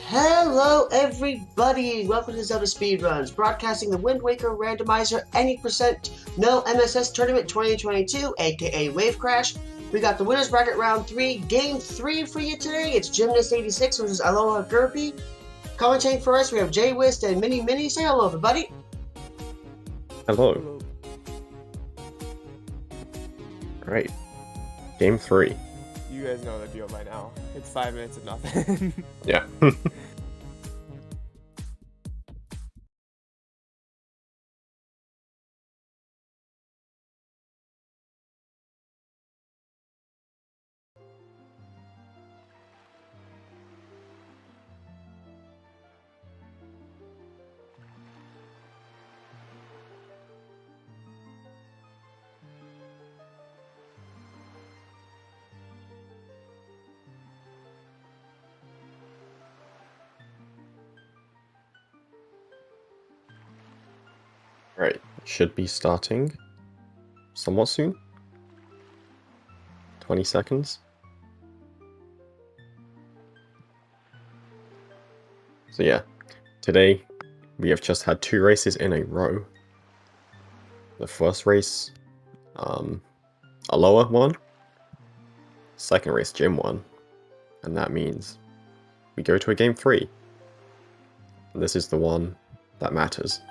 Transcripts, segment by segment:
Hello everybody! Welcome to ZeldaSpeedRuns, broadcasting the Wind Waker Randomizer Any Percent No MSS Tournament 2022, aka WaveCrash. We got the Winners Bracket Round 3, Game 3 for you today. It's Gymnast86 versus Aloakirby. Commentating for us, we have Jay Wist and Mini Mini. Say hello, everybody. Hello. Alright. Game 3. You guys know the deal by now. It's 5 minutes of nothing. Yeah. Right. Should be starting somewhat soon. 20 seconds. So yeah, today we have just had 2 races in a row. The first race, Aloha won. Second race, Jim won. And that means we go to a game 3. And this is the one that matters.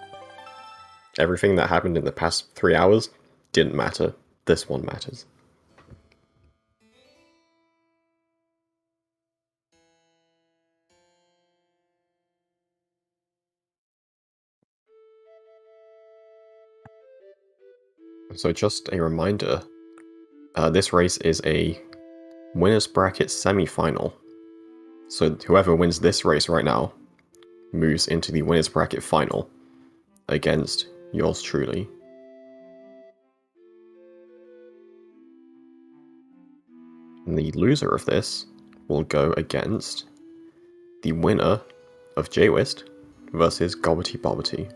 Everything that happened in the past 3 hours didn't matter. This one matters. So just a reminder, this race is a winner's bracket semi-final. So whoever wins this race right now moves into the winner's bracket final against yours truly. And the loser of this will go against the winner of J-Wist versus Gobbity Bobbity.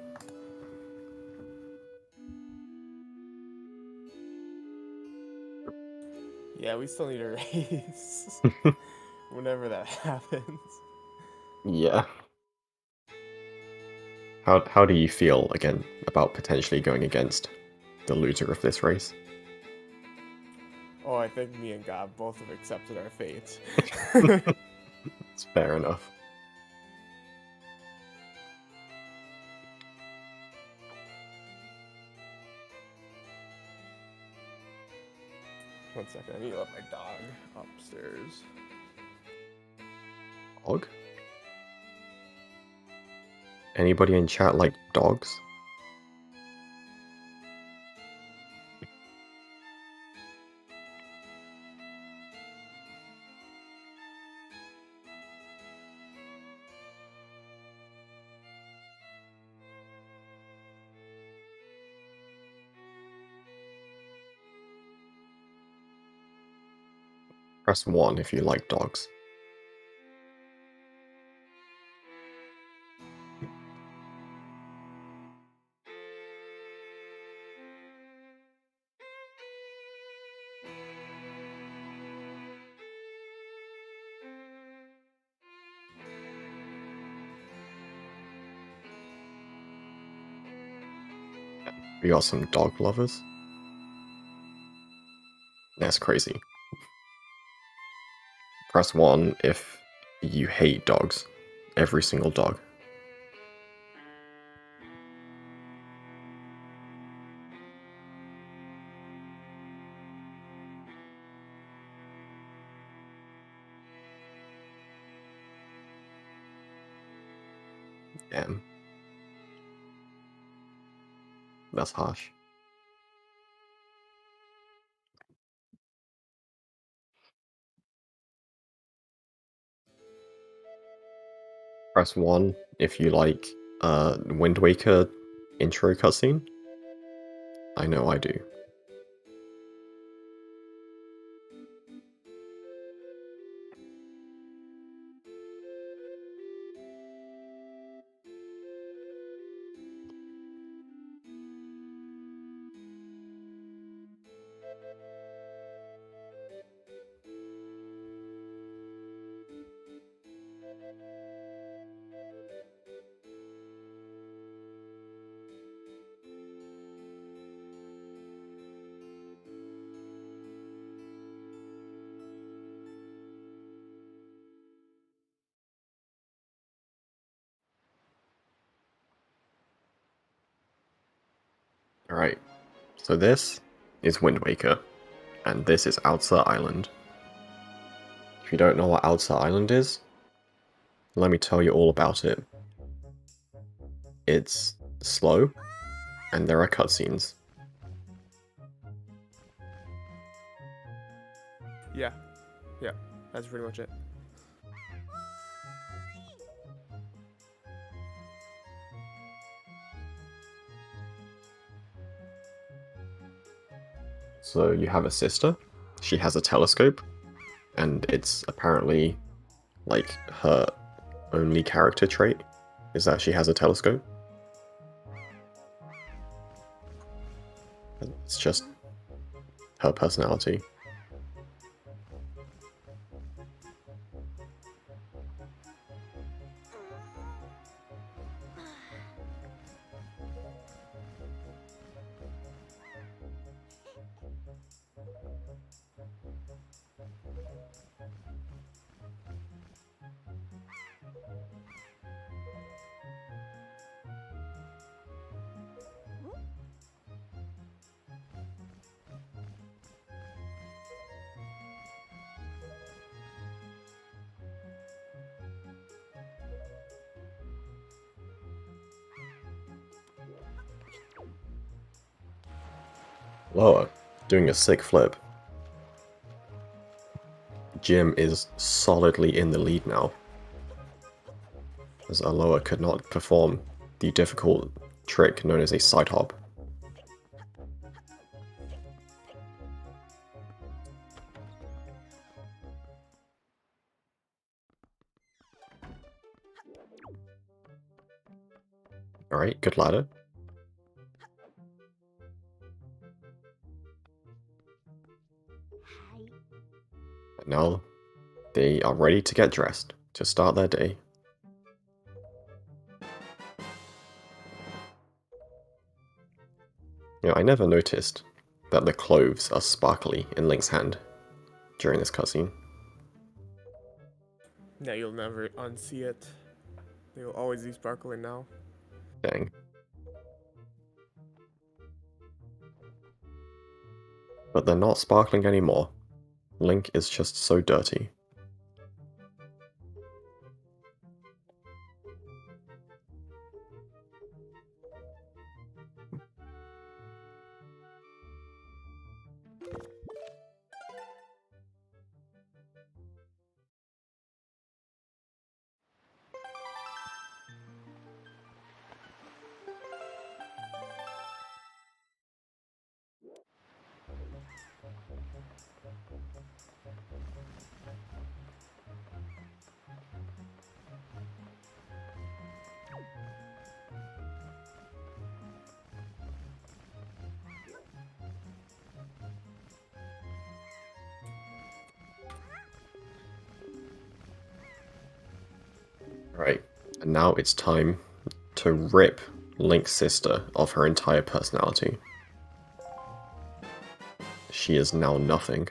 Yeah, we still need a race. Whenever that happens. Yeah. How do you feel, again, about potentially going against the loser of this race? Oh, I think me and God both have accepted our fate. It's fair enough. One second, I need to let my dog upstairs. Dog? Anybody in chat like dogs? Press 1 if you like dogs. We got some dog lovers. That's crazy. Press 1 if you hate dogs. Every single dog. Damn. That's harsh. Press 1 if you like Wind Waker intro cutscene. I know I do. Alright, so this is Wind Waker, and this is Outer Island. If you don't know what Outer Island is, let me tell you all about it. It's slow, and there are cutscenes. Yeah, that's pretty much it. So you have a sister, she has a telescope, and it's apparently like her only character trait is that she has a telescope. It's just her personality. Lower, doing a sick flip. Jim is solidly in the lead now, as Aloha could not perform the difficult trick known as a side hop. Alright, good ladder. Now they are ready to get dressed to start their day. You know, I never noticed that the clothes are sparkly in Link's hand during this cutscene. Yeah, you'll never unsee it. They will always be sparkling now. Dang. But they're not sparkling anymore. Link is just so dirty. Right, and now it's time to rip Link's sister of her entire personality. She is now nothing.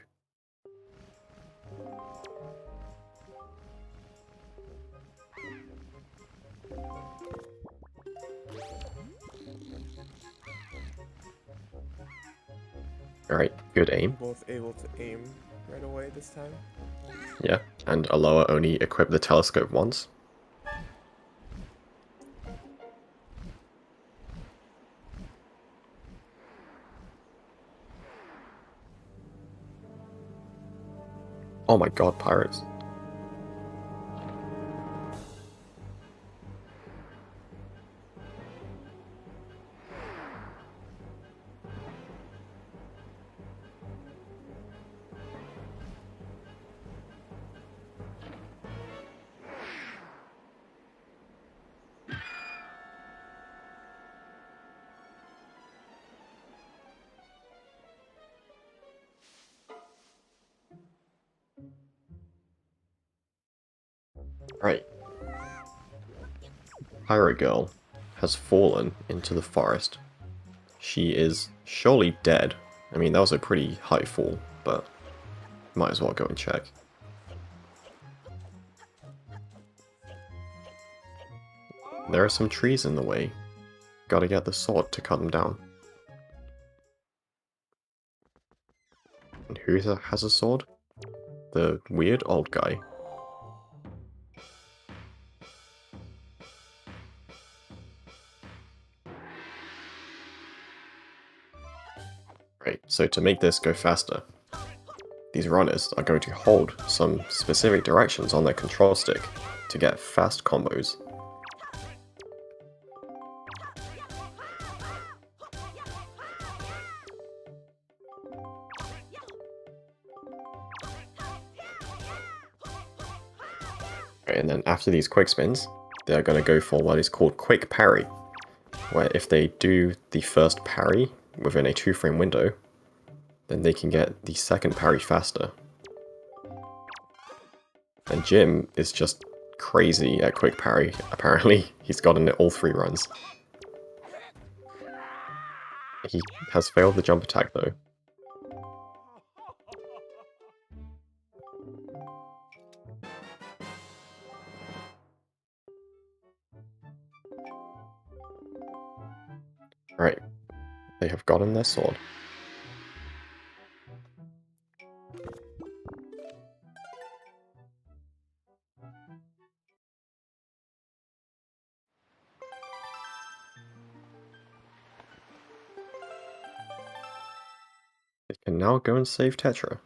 Alright, good aim. Both able to aim right away this time. Yeah, and Aloha only equipped the telescope once. Oh my god, pirates. Right. Pirate Girl has fallen into the forest. She is surely dead. I mean, that was a pretty high fall, but might as well go and check. There are some trees in the way. Gotta get the sword to cut them down. And who has a sword? The weird old guy. Right, so to make this go faster, these runners are going to hold some specific directions on their control stick to get fast combos. Okay, and then after these quick spins, they're going to go for what is called quick parry, where if they do the first parry within a 2-frame window, then they can get the second parry faster. And Jim is just crazy at quick parry, apparently. He's gotten it all 3 runs. He has failed the jump attack though. Right, they have gotten their sword. They can now go and save Tetra.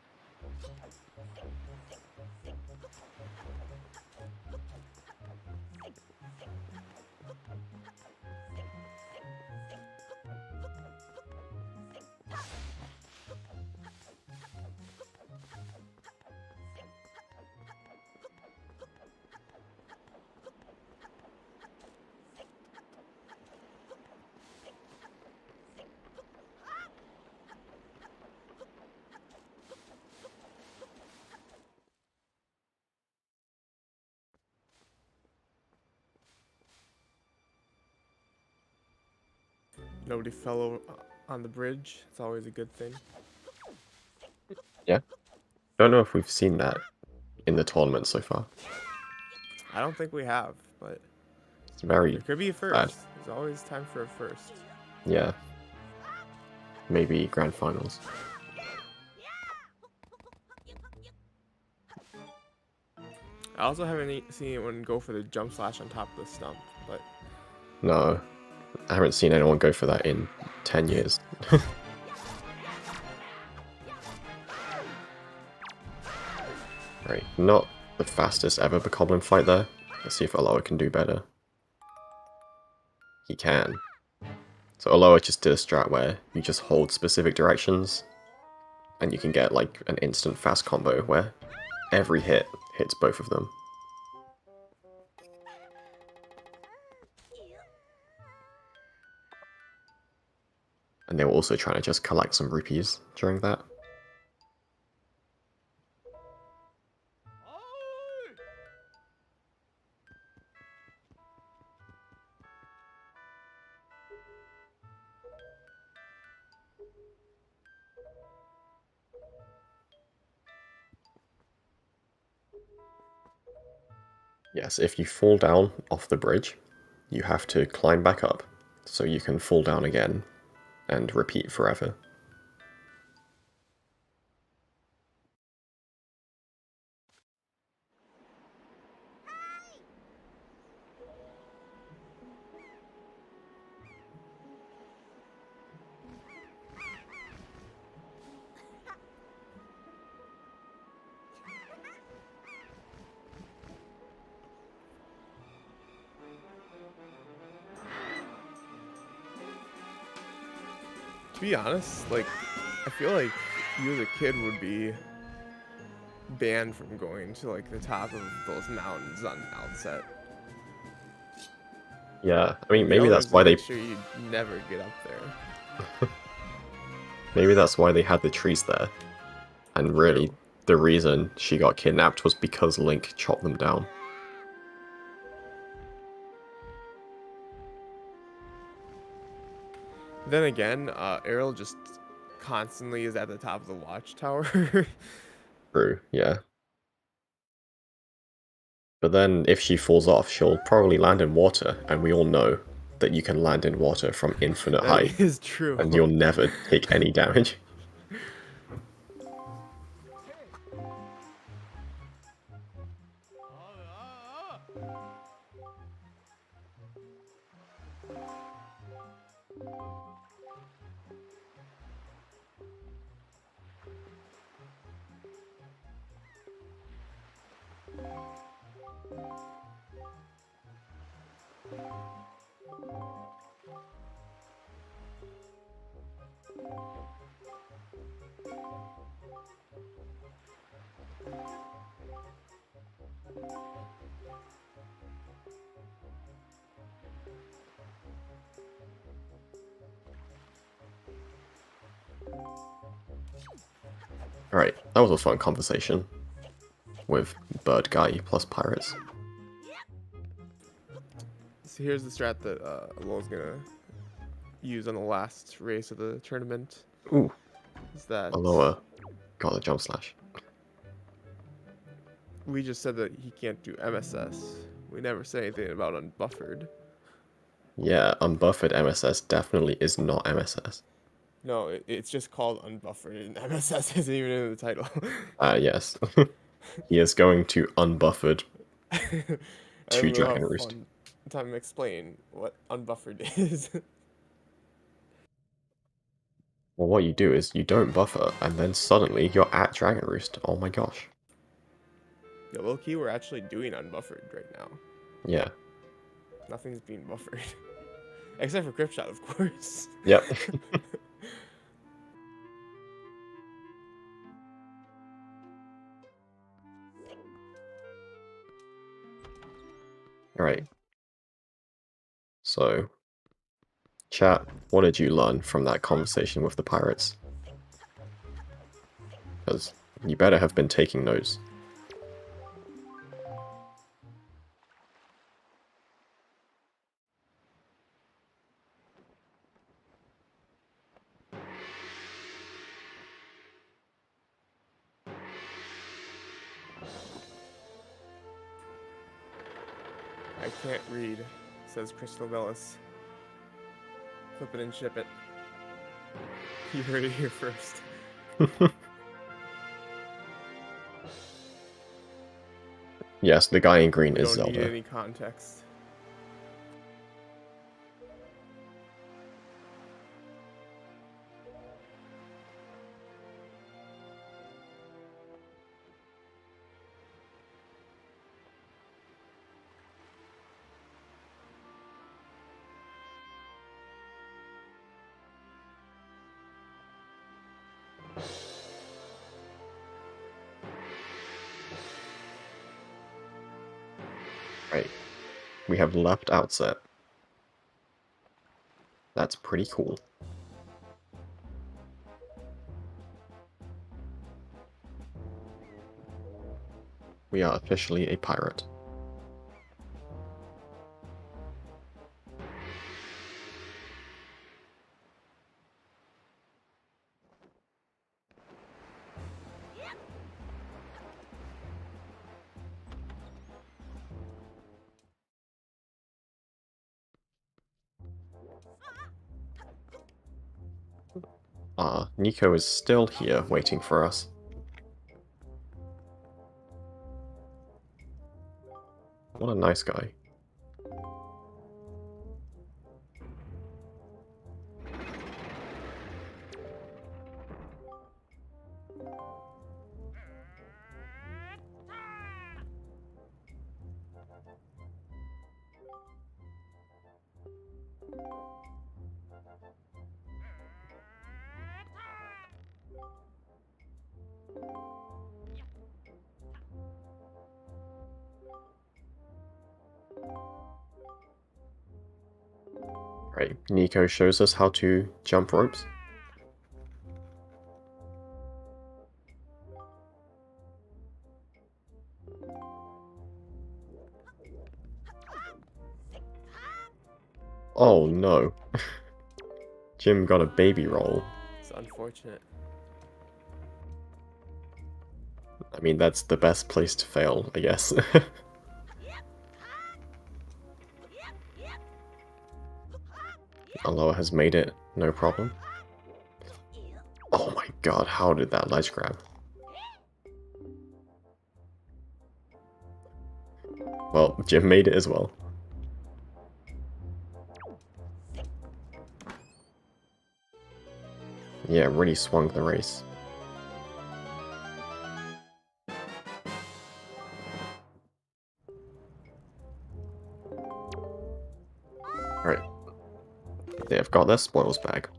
Nobody fell on the bridge. It's always a good thing. Yeah. Don't know if we've seen that in the tournament so far. I don't think we have, but It's very it could be a first. bad. There's always time for a first. Yeah. Maybe grand finals. I also haven't seen anyone go for the jump slash on top of the stump, but No. I haven't seen anyone go for that in 10 years. Right, not the fastest ever Bokoblin fight there. Let's see if Aloha can do better. He can. So Aloha just did a strat where you just hold specific directions and you can get like an instant fast combo where every hit hits both of them. And they were also trying to just collect some rupees during that. Yes, if you fall down off the bridge, you have to climb back up, so you can fall down again and repeat forever. to be honest, like, I feel like you as a kid would be banned from going to like the top of those mountains on the outset. Yeah, I mean, The maybe that's elders why would they... make sure you never get up there. Maybe that's why they had the trees there. And really, the reason she got kidnapped was because Link chopped them down. Then again, Errol just constantly is at the top of the watchtower. True, yeah. But then, if she falls off, she'll probably land in water, and we all know that you can land in water from infinite height, That is true. and you'll never take any damage. Alright, that was a fun conversation with Bird Guy plus Pirates. So here's the strat that Alo's gonna use on the last race of the tournament. Ooh, Is that Aloha got a jump slash. we just said that he can't do MSS. We never say anything about unbuffered. Yeah, unbuffered MSS definitely is not MSS. No, it's just called unbuffered, and MSS isn't even in the title. Yes. He is going to unbuffered And to we'll Dragon have Roost. fun time to explain what unbuffered is. Well, what you do is you don't buffer, and then suddenly you're at Dragon Roost. Oh my gosh. Yeah, low key, we're actually doing unbuffered right now. Yeah. Nothing's being buffered. Except for Grip Shot, of course. Yep. Alright. So, chat, what did you learn from that conversation with the pirates? Because you better have been taking notes. I can't read, says Crystal Bellis. Flip it and ship it. You heard it here first. Yes, the guy in green is Don't need Zelda. any context. Right. We have left outset. That's pretty cool. We are officially a pirate. Nico is still here waiting for us. What a nice guy. Right, Nico shows us how to jump ropes. Oh no. Jim got a baby roll. It's unfortunate. I mean, that's the best place to fail, I guess. Aloha has made it, no problem. Oh my god, how did that ledge grab? Well, Jim made it as well. Yeah, really swung the race. They have got their spoils back.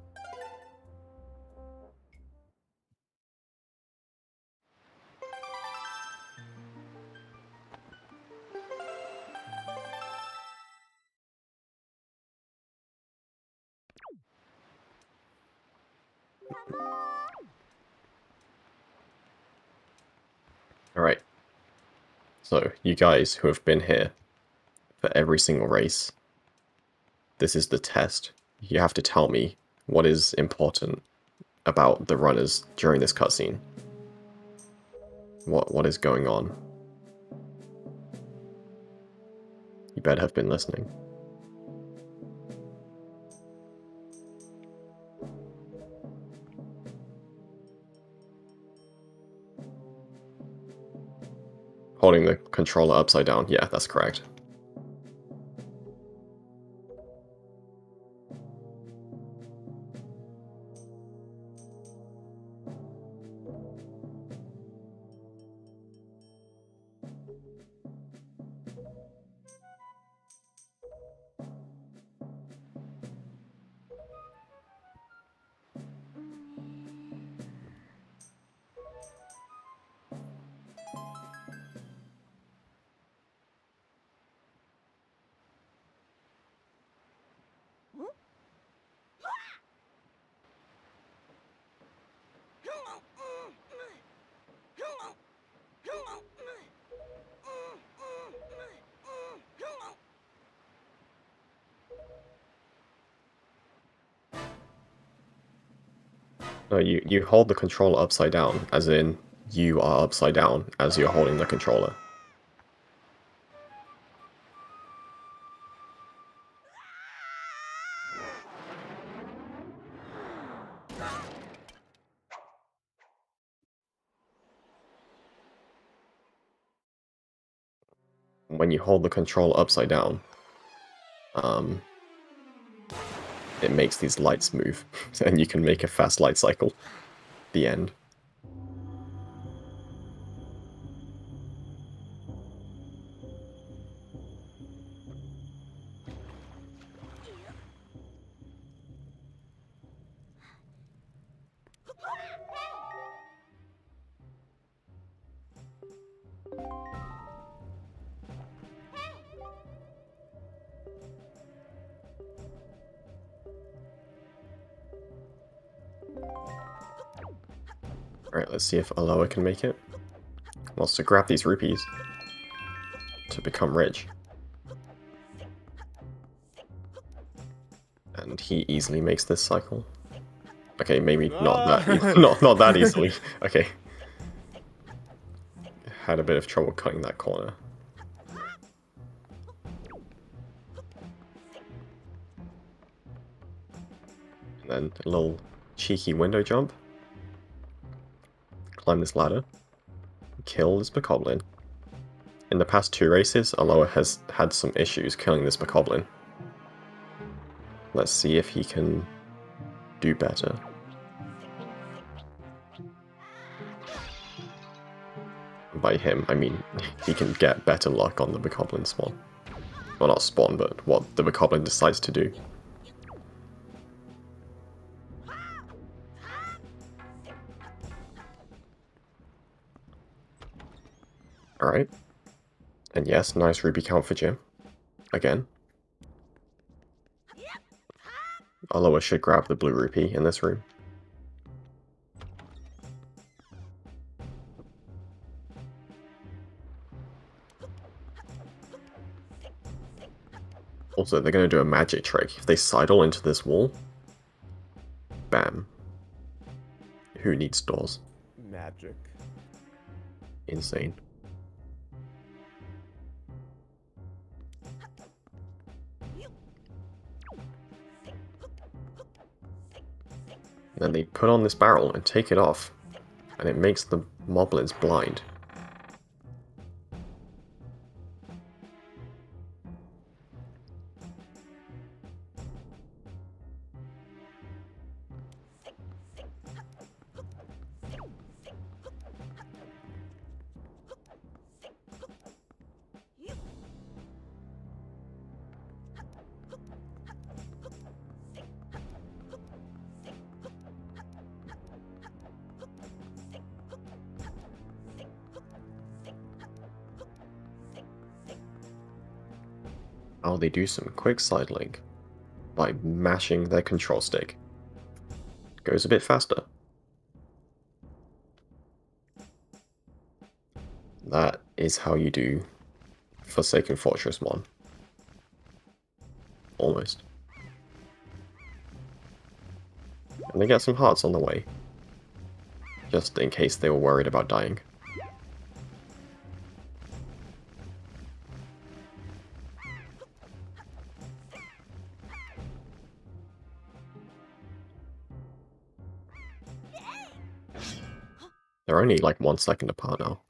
Alright. So, you guys who have been here for every single race, this is the test. You have to tell me what is important about the runners during this cutscene. What is going on? You better have been listening. Holding the controller upside down. Yeah, that's correct. No, you hold the controller upside down, as in you are upside down as you're holding the controller. When you hold the controller upside down, it makes these lights move, and you can make a fast light cycle. The end. Alright, let's see if Aloha can make it. Wants to grab these rupees to become rich. And he easily makes this cycle. Okay, maybe not that not that easily. Okay. Had a bit of trouble cutting that corner. And then a little cheeky window jump. Climb this ladder. Kill this bokoblin. In the past 2 races, Aloha has had some issues killing this bokoblin. Let's see if he can do better. By him, I mean he can get better luck on the bokoblin spawn. Well, not spawn, but what the bokoblin decides to do. Alright. And yes, nice rupee count for Jim. Again. Aloha should grab the blue rupee in this room. Also, they're going to do a magic trick. If they sidle into this wall, bam. Who needs doors? Magic. Insane. Then they put on this barrel and take it off, and it makes the moblins blind. Oh, they do some quick side link by mashing their control stick. Goes a bit faster. That is how you do Forsaken Fortress 1. Almost. And they get some hearts on the way. Just in case they were worried about dying. They're only like 1 second apart now.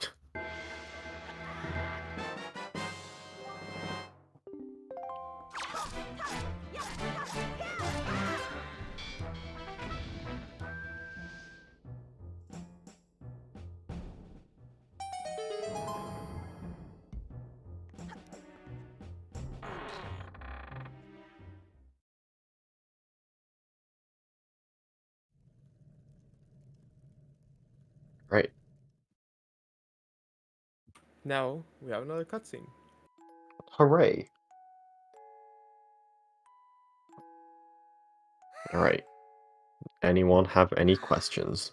Right. Now we have another cutscene. Hooray. Alright. Anyone have any questions?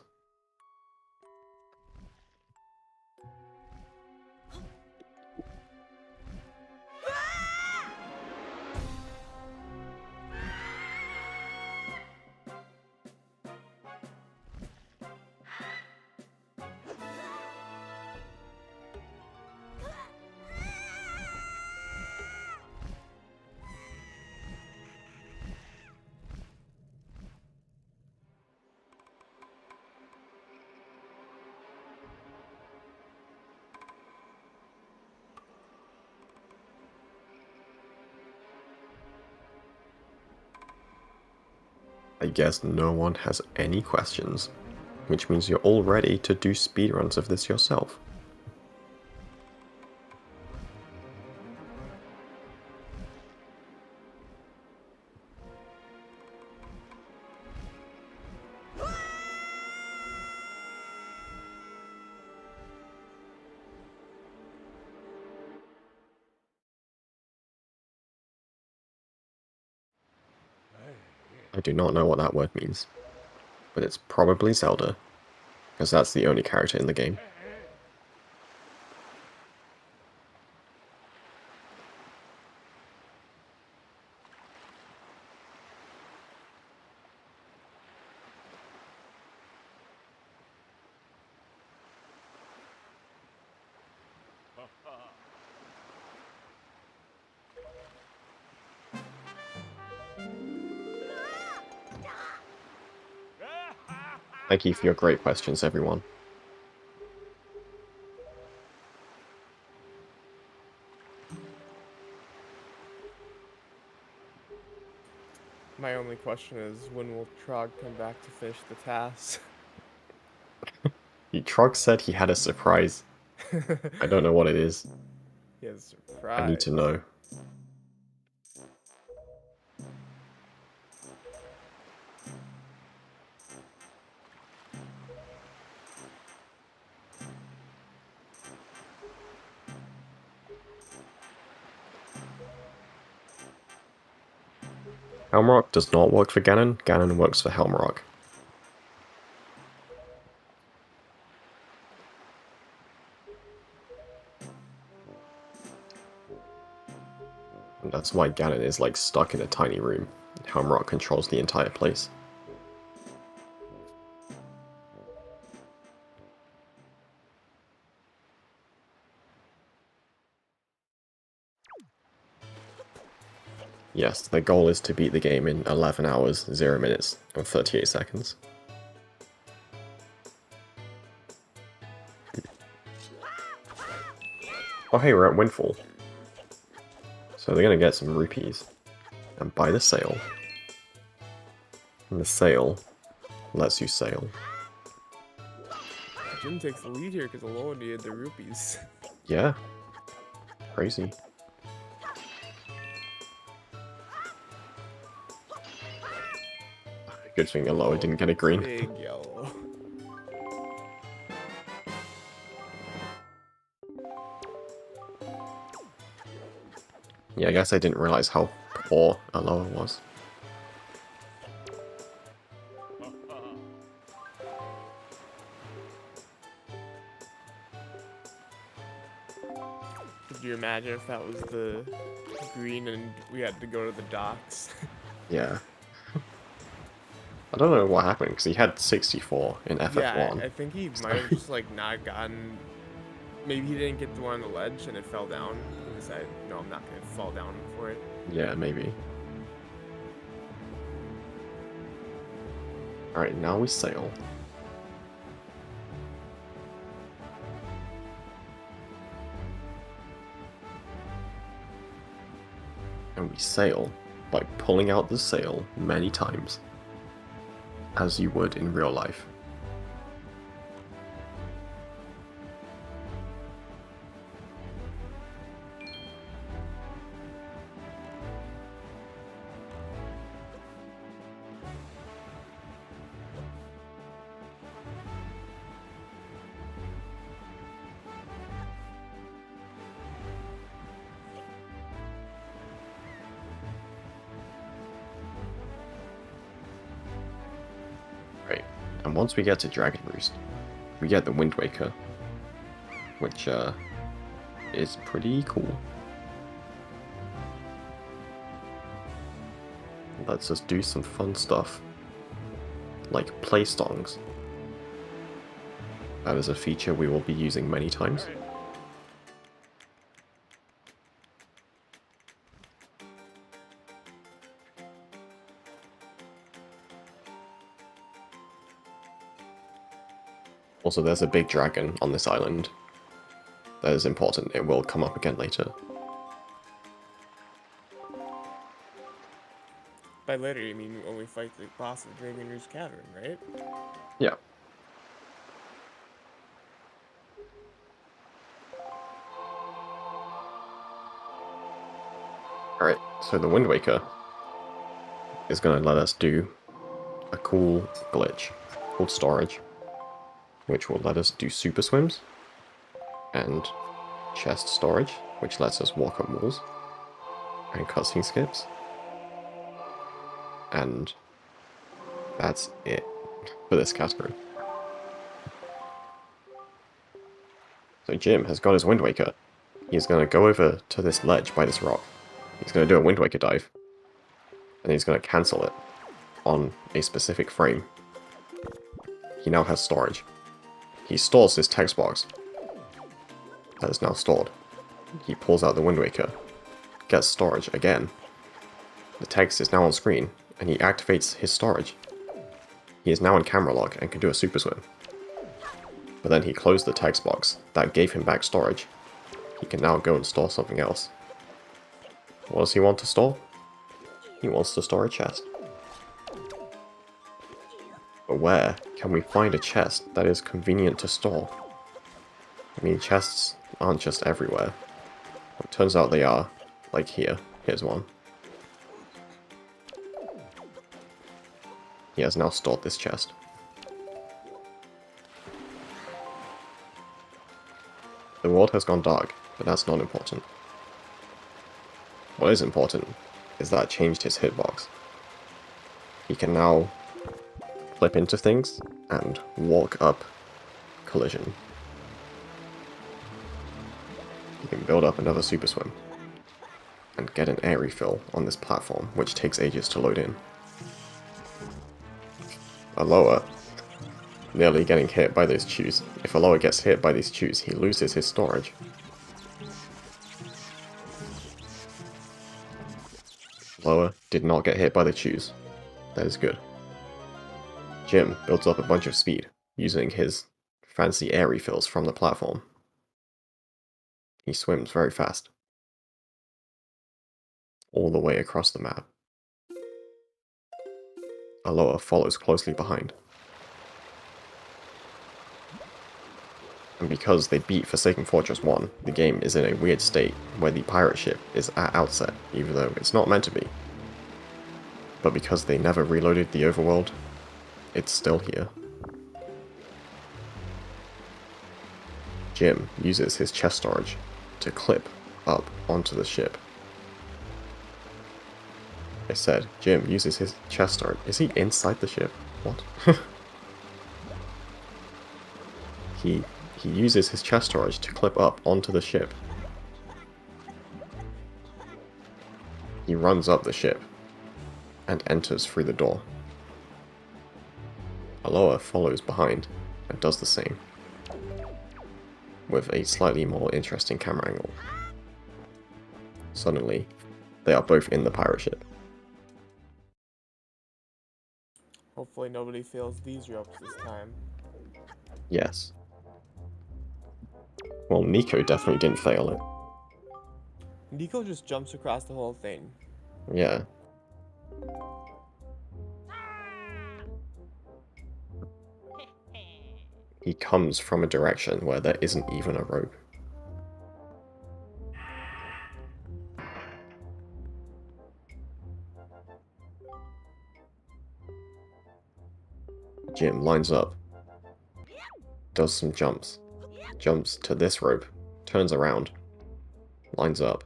I guess no one has any questions, which means you're all ready to do speedruns of this yourself. I do not know what that word means, but it's probably Zelda, because that's the only character in the game. Thank you for your great questions, everyone. My only question is, when will Trog come back to finish the task? Trog said he had a surprise. I don't know what it is. He has a surprise. I need to know. Helmrock does not work for Ganon. Ganon works for Helmrock. And that's why Ganon is like stuck in a tiny room. Helmrock controls the entire place. Yes, the goal is to beat the game in 11 hours, 0 minutes, and 38 seconds. Oh hey, we're at Windfall. So they're gonna get some rupees. And buy the sail. And the sail lets you sail. Jim takes the lead here because Alola needed the rupees. Yeah. Crazy. Good thing Alola didn't get a green. Big yellow. Yeah, I guess I didn't realize how poor Aloha was. Could you imagine if that was the green and we had to go to the docks? Yeah. I don't know what happened, because he had 64 in FF1. Yeah, I think he might have just like not gotten. Maybe he didn't get the one on the ledge and it fell down. He decided, no, I'm not gonna fall down for it. Yeah, maybe. Alright, now we sail. And we sail by pulling out the sail many times, as you would in real life. Right, and once we get to Dragon Roost, we get the Wind Waker, which is pretty cool. Lets us do some fun stuff, like play songs. That is a feature we will be using many times. Also, there's a big dragon on this island. That is important, it will come up again later. By later, you mean when we fight the boss of Dragon Roost Cavern, right? Yeah. Alright, so the Wind Waker is going to let us do a cool glitch called storage, which will let us do super swims, and chest storage, which lets us walk up walls, and cutscene skips. And that's it for this category. So Jim has got his Wind Waker. He's going to go over to this ledge by this rock. He's going to do a Wind Waker dive. And he's going to cancel it on a specific frame. He now has storage. He stores his text box. That is now stored. He pulls out the Wind Waker. Gets storage again. The text is now on screen, and he activates his storage. He is now in camera lock and can do a super swim. But then he closed the text box that gave him back storage. He can now go and store something else. What does he want to store? He wants to store a chest. But where can we find a chest that is convenient to store? I mean, chests aren't just everywhere. It turns out they are, like here. Here's one. He has now stored this chest. The world has gone dark, but that's not important. What is important is that it changed his hitbox. He can now flip into things and walk up collision. He can build up another super swim and get an air refill on this platform, which takes ages to load in. Aloha nearly getting hit by those chews. If Aloha gets hit by these chews, he loses his storage. Aloha did not get hit by the chews. That is good. Jim builds up a bunch of speed using his fancy air refills from the platform. He swims very fast. All the way across the map. Aloha follows closely behind. And because they beat Forsaken Fortress 1, the game is in a weird state where the pirate ship is at outset, even though it's not meant to be. But because they never reloaded the overworld, it's still here. Jim uses his chest storage to clip up onto the ship, I said, Jim uses his chest storage. Is he inside the ship? What? He uses his chest storage to clip up onto the ship. He runs up the ship and enters through the door. Aloha follows behind and does the same, with a slightly more interesting camera angle. Suddenly, they are both in the pirate ship. Hopefully nobody fails these ropes this time. Yes. Well, Nico definitely didn't fail it. Nico just jumps across the whole thing. Yeah. He comes from a direction where there isn't even a rope. Jim lines up, does some jumps, jumps to this rope, turns around, lines up,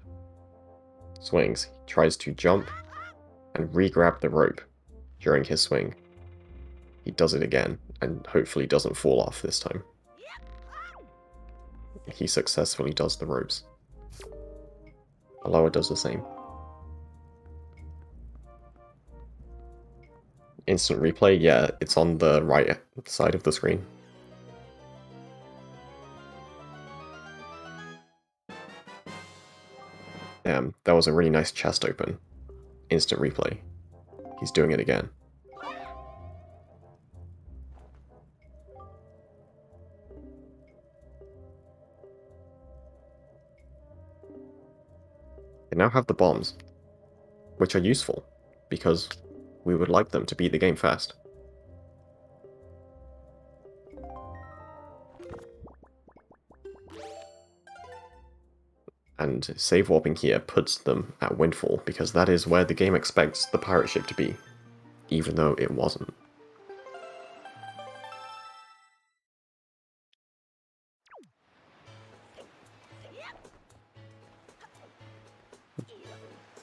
swings, tries to jump, and re-grab the rope during his swing. He does it again, and hopefully doesn't fall off this time. He successfully does the ropes. Aloha does the same. Instant replay, yeah, it's on the right side of the screen. Damn, that was a really nice chest open. Instant replay. He's doing it again. They now have the bombs, which are useful, because we would like them to beat the game fast. And save warping here puts them at Windfall, because that is where the game expects the pirate ship to be, even though it wasn't.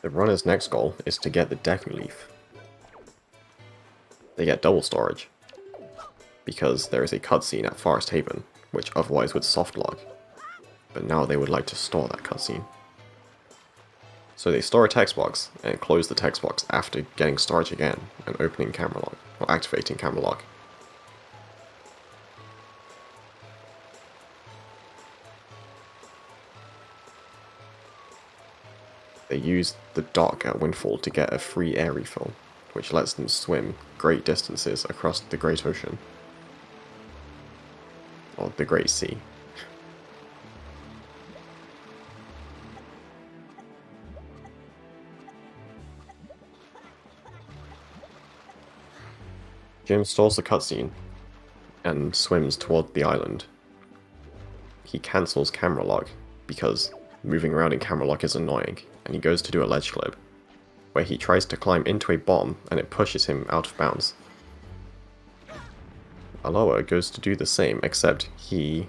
The runner's next goal is to get the Deku Leaf. They get double storage, because there is a cutscene at Forest Haven, which otherwise would softlock, but now they would like to store that cutscene. So they store a text box, and close the text box after getting storage again, and opening camera lock, or activating camera lock. They use the dock at Windfall to get a free air refill, which lets them swim great distances across the Great Ocean. Or the Great Sea. Jim stalls the cutscene and swims toward the island. He cancels camera lock because moving around in camera lock is annoying, and he goes to do a ledge clip, where he tries to climb into a bomb and it pushes him out of bounds. Aloha goes to do the same, except he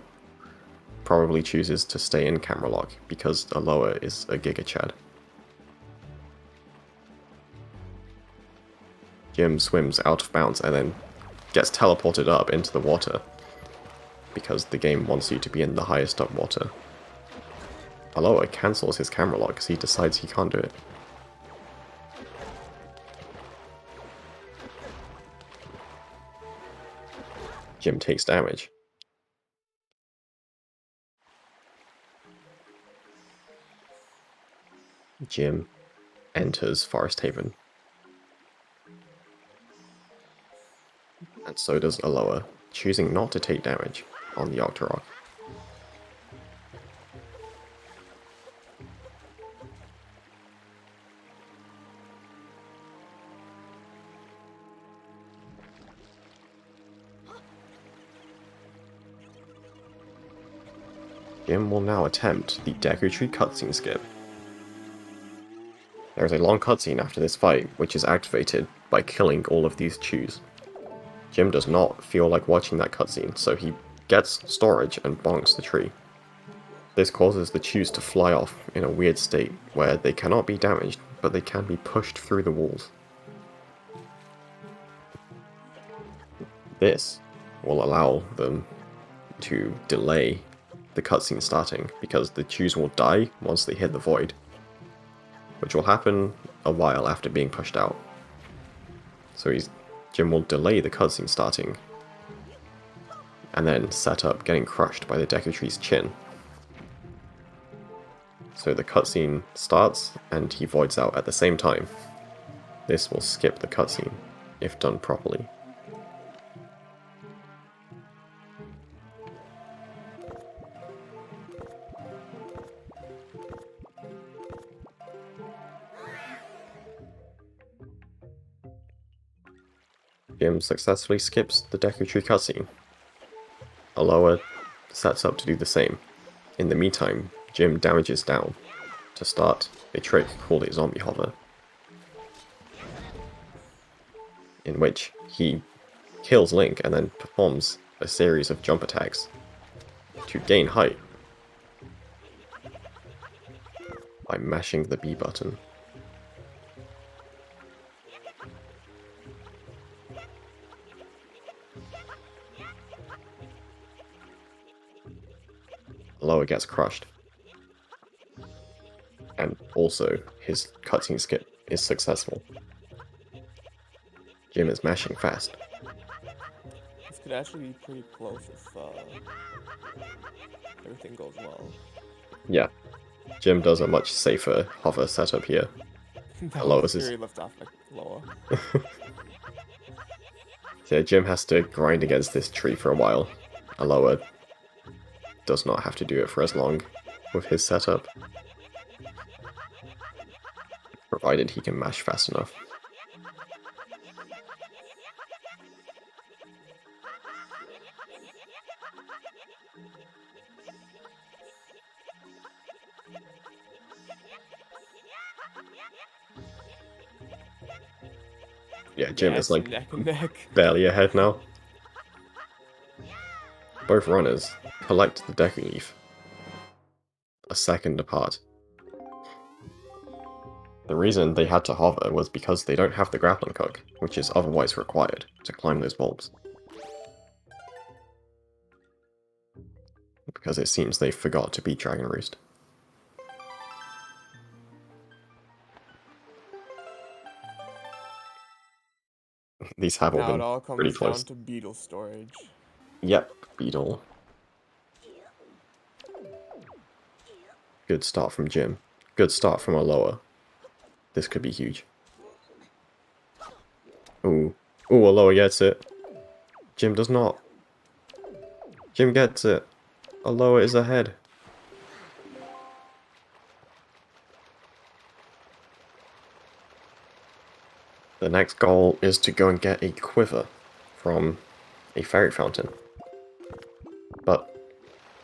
probably chooses to stay in camera lock because Aloha is a Giga Chad. Jim swims out of bounds and then gets teleported up into the water because the game wants you to be in the highest up water. Aloha cancels his camera lock because he decides he can't do it. Jim takes damage. Jim enters Forest Haven. And so does Aloha, choosing not to take damage on the Octorok. Jim will now attempt the Deku Tree cutscene skip. There is a long cutscene after this fight, which is activated by killing all of these chews. Jim does not feel like watching that cutscene, so he gets storage and bonks the tree. This causes the chews to fly off in a weird state, where they cannot be damaged, but they can be pushed through the walls. This will allow them to delay the cutscene starting, because the tubes will die once they hit the void, which will happen a while after being pushed out. So Jim will delay the cutscene starting, and then set up getting crushed by the Deku Tree's chin. So the cutscene starts, and he voids out at the same time. This will skip the cutscene, if done properly. Jim successfully skips the Deku Tree cutscene. Aloha sets up to do the same. In the meantime, Jim damages down to start a trick called a zombie hover, in which he kills Link and then performs a series of jump attacks to gain height by mashing the B button. Aloha gets crushed. And also, his cutscene skip is successful. Jim is mashing fast. This could actually be pretty close if everything goes well. Yeah, Jim does a much safer hover setup here. Aloha's is left off like Aloha. So Jim has to grind against this tree for a while. Aloha does not have to do it for as long with his setup, provided he can mash fast enough. Yeah, Jim is like neck and neck. Barely ahead now. Both runners collect the Deku Leaf a second apart. The reason they had to hover was because they don't have the grappling hook, which is otherwise required to climb those bulbs. Because it seems they forgot to beat Dragon Roost. These have all been it all pretty comes close. down to beetle storage. Yep, Beetle. Good start from Jim. Good start from Aloha. This could be huge. Ooh. Ooh, Aloha gets it. Jim does not. Jim gets it. Aloha is ahead. The next goal is to go and get a quiver from a fairy fountain. But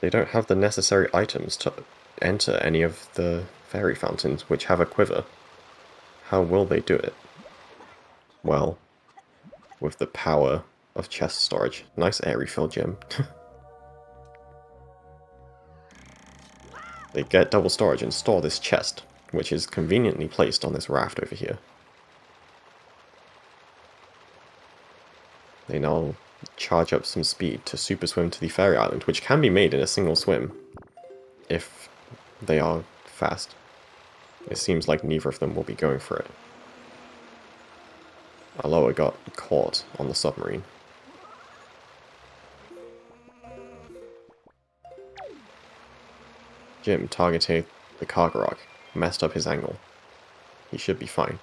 they don't have the necessary items to enter any of the fairy fountains which have a quiver. How will they do it? Well, with the power of chest storage. Nice air refill, Jim. They get double storage and store this chest, which is conveniently placed on this raft over here. They now charge up some speed to super swim to the fairy island, which can be made in a single swim if they are fast. It seems like neither of them will be going for it. Aloha got caught on the submarine. Jim targeted the cargo rock, messed up his angle. He should be fine.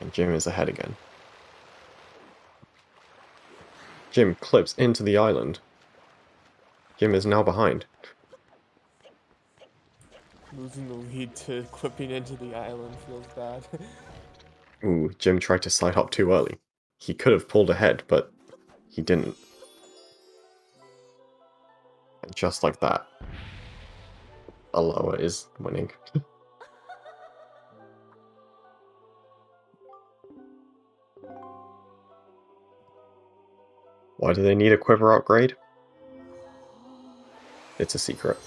And Jim is ahead again. Jim clips into the island. Jim is now behind. Losing the lead to clipping into the island feels bad. Ooh, Jim tried to side hop too early. He could have pulled ahead, but he didn't. And just like that, Aloha is winning. Why do they need a quiver upgrade? It's a secret.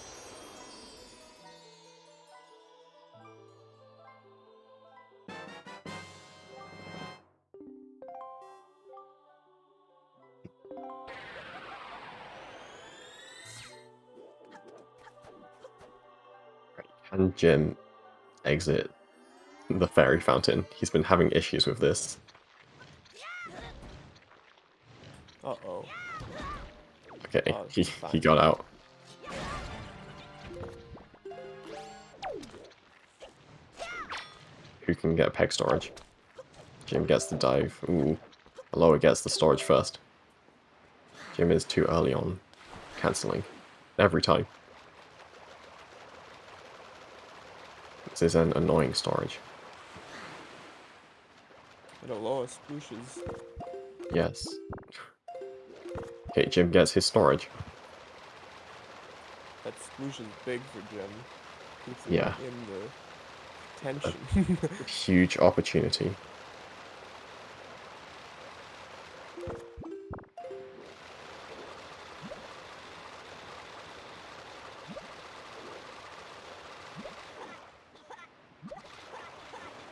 Can Jim exit the fairy fountain? He's been having issues with this. Uh-oh. Okay, Oh, he fine. got out. Who can get peg storage? Jim gets the dive. Ooh. Aloha gets the storage first. Jim is too early on cancelling. Every time. This is an annoying storage. And Aloha splooshes. Yes. Okay, Jim gets his storage. That sploosh is big for Jim. Keeps him Yeah. in the tension. Huge opportunity.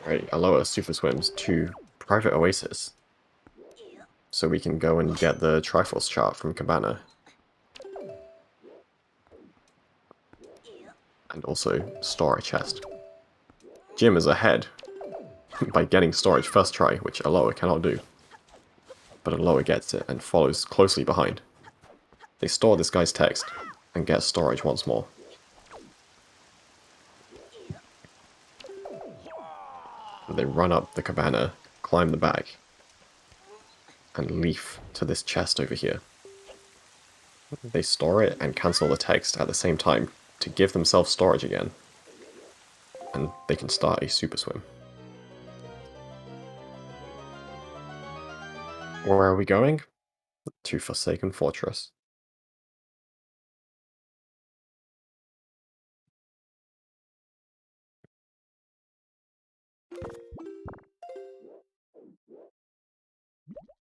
Right, Aloha super swims to Private Oasis. So we can go and get the Triforce chart from Cabana. And also store a chest. Jim is ahead by getting storage first try, which Aloha cannot do. But Aloha gets it and follows closely behind. They store this guy's text and get storage once more. They run up the cabana, climb the back, and leaf to this chest over here. They store it and cancel the text at the same time to give themselves storage again. And they can start a super swim. Where are we going? To Forsaken Fortress.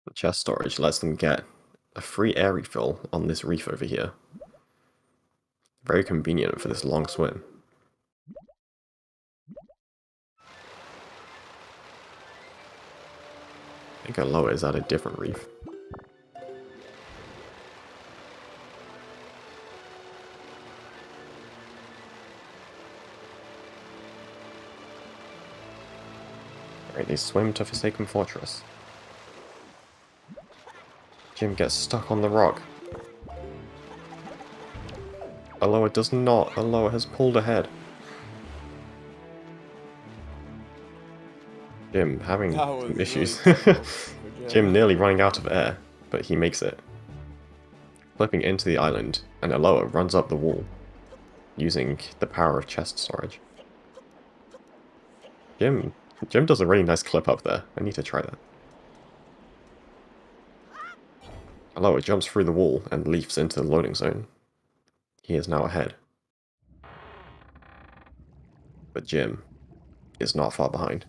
The chest storage lets them get a free air refill on this reef over here. Very convenient for this long swim. I think Aloha is at a different reef. Alright, they swim to Forsaken Fortress. Jim gets stuck on the rock. Aloha does not. Aloha has pulled ahead. Jim having some issues. Jim nearly running out of air, but he makes it. Flipping into the island, and Aloha runs up the wall, using the power of chest storage. Jim does a really nice clip up there. I need to try that. Aloha jumps through the wall and leaps into the loading zone. He is now ahead. But Jim is not far behind.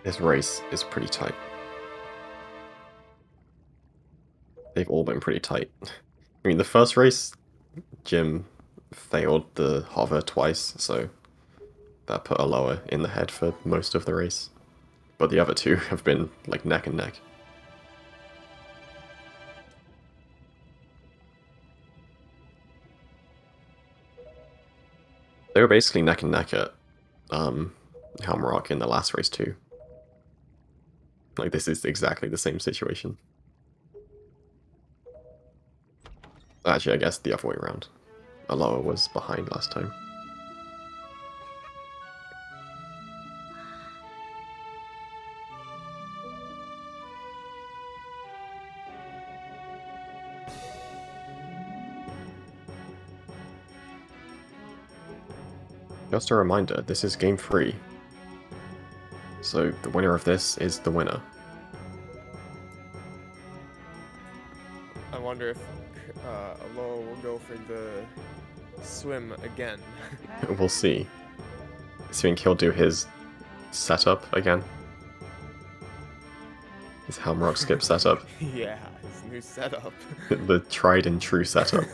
This race is pretty tight. They've all been pretty tight. I mean, the first race, Jim failed the hover twice, so that put Aloha in the head for most of the race. But the other two have been, like, neck and neck. They were basically neck and neck at Helm Rock in the last race too. Like, this is exactly the same situation. Actually, I guess the other way around. Aloha was behind last time. Just a reminder, this is game 3. So the winner of this is the winner. wonder if Alola will go for the swim again. We'll see. So you think he'll do his setup again? His Helm Rock Skip setup. Yeah, his new setup. The tried and true setup.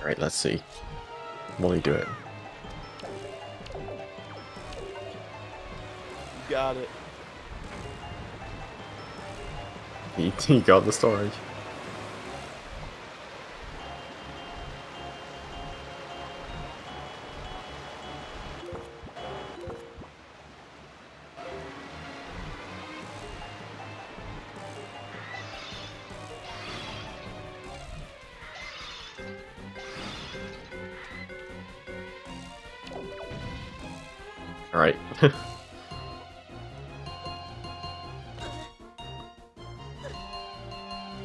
Alright, let's see. Will he do it? Got it. He got the storage. Alright.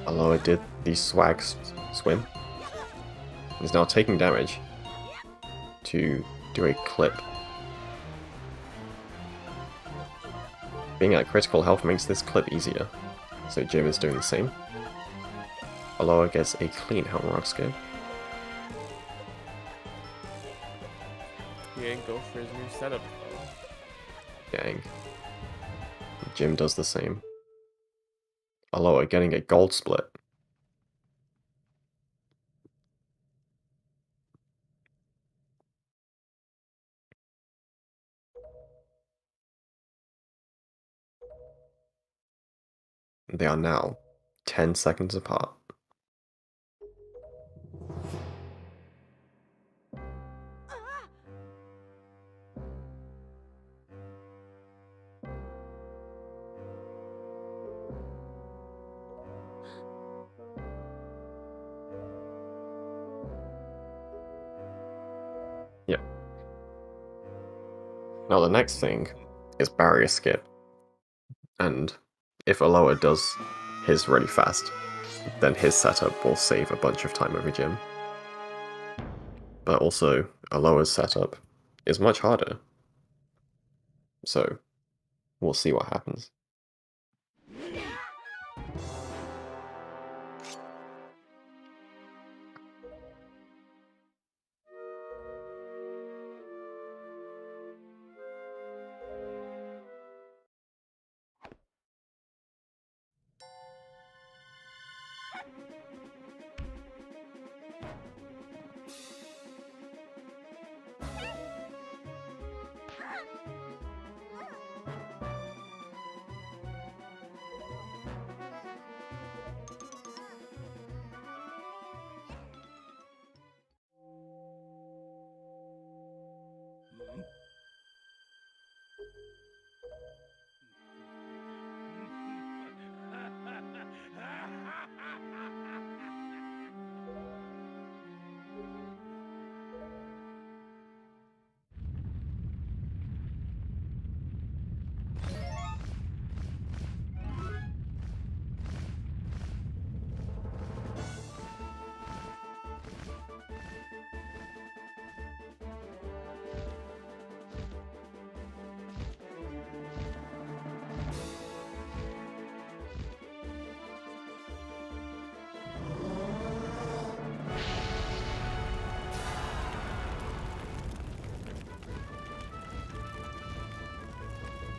Alola did the swag swim. He's now taking damage to do a clip. Being at critical health makes this clip easier, so Jim is doing the same. Alola gets a clean Helm Rock Skip. He didn't go for his new setup though. Gang. Jim does the same. Alola getting a gold split. They are now 10 seconds apart. Yep. Now the next thing is barrier skip. And if Alola does his really fast, then his setup will save a bunch of time over Jim. But also, Alola's setup is much harder. So, we'll see what happens.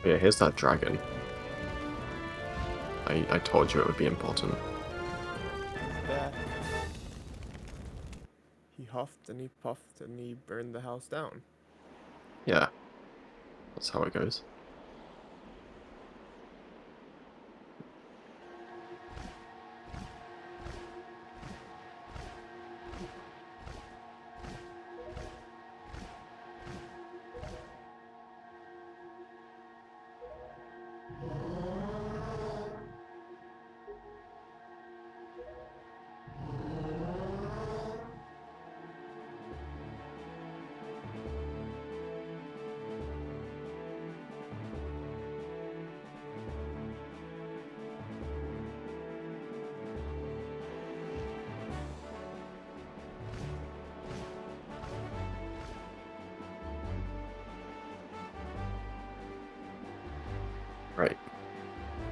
Yeah, here's that dragon. I told you it would be important. That. He huffed and he puffed and he burned the house down. Yeah, that's how it goes. Right.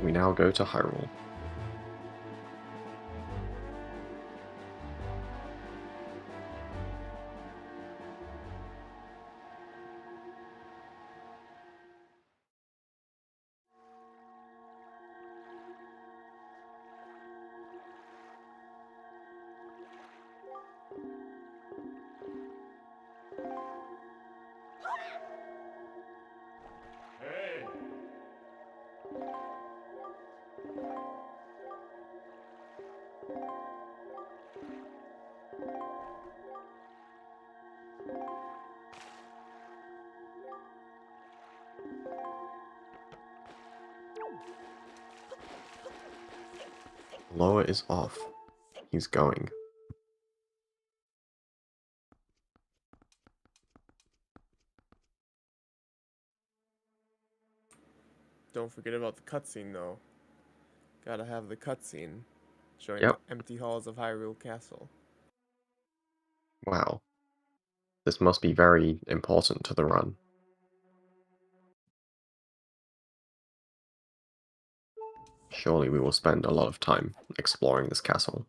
We now go to Hyrule. Lower is off. He's going. Don't forget about the cutscene, though. Gotta have the cutscene showing Yep. the empty halls of Hyrule Castle. Wow. This must be very important to the run. Surely we will spend a lot of time exploring this castle.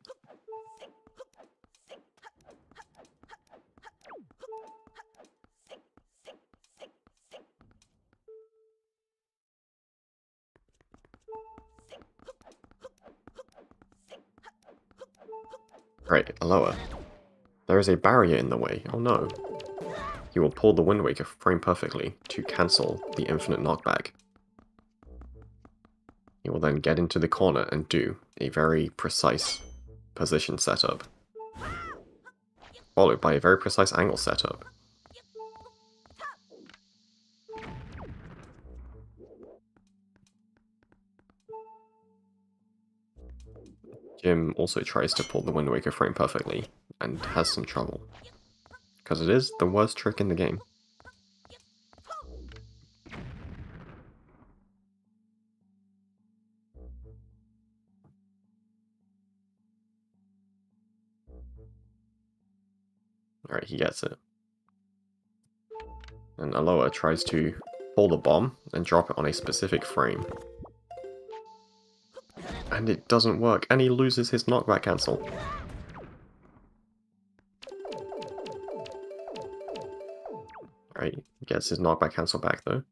Right, Aloha. There is a barrier in the way. Oh no. He will pull the Wind Waker frame perfectly to cancel the infinite knockback. He will then get into the corner and do a very precise position setup, followed by a very precise angle setup. Jim also tries to pull the Wind Waker frame perfectly, and has some trouble, because it is the worst trick in the game. Alright, he gets it. And Aloha tries to pull the bomb and drop it on a specific frame. And it doesn't work, and he loses his knockback cancel. Alright, he gets his knockback cancel back though.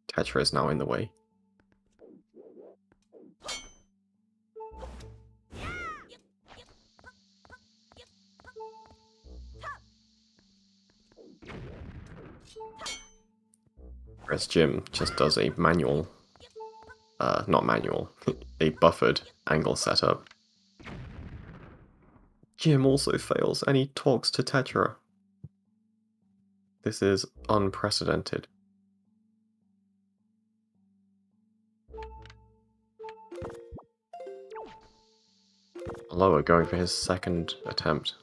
Tetra is now in the way. Whereas Jim just does a manual, not manual, a buffered angle setup. Jim also fails, and he talks to Tetra. This is unprecedented. Aloha going for his second attempt.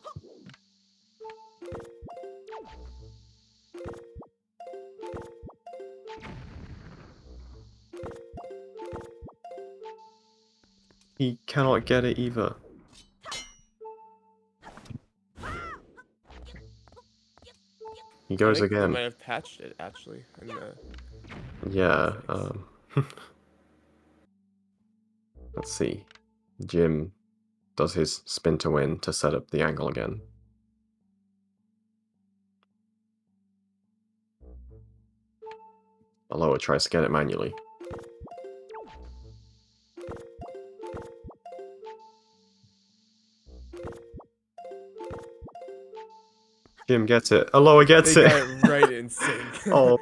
He cannot get it either. He goes I think again. They might have patched it actually. In the... Yeah. Let's see. Jim does his spin to win to set up the angle again. Aloha tries to get it manually. Jim gets it. Aloha gets They it. got it right in sync. Oh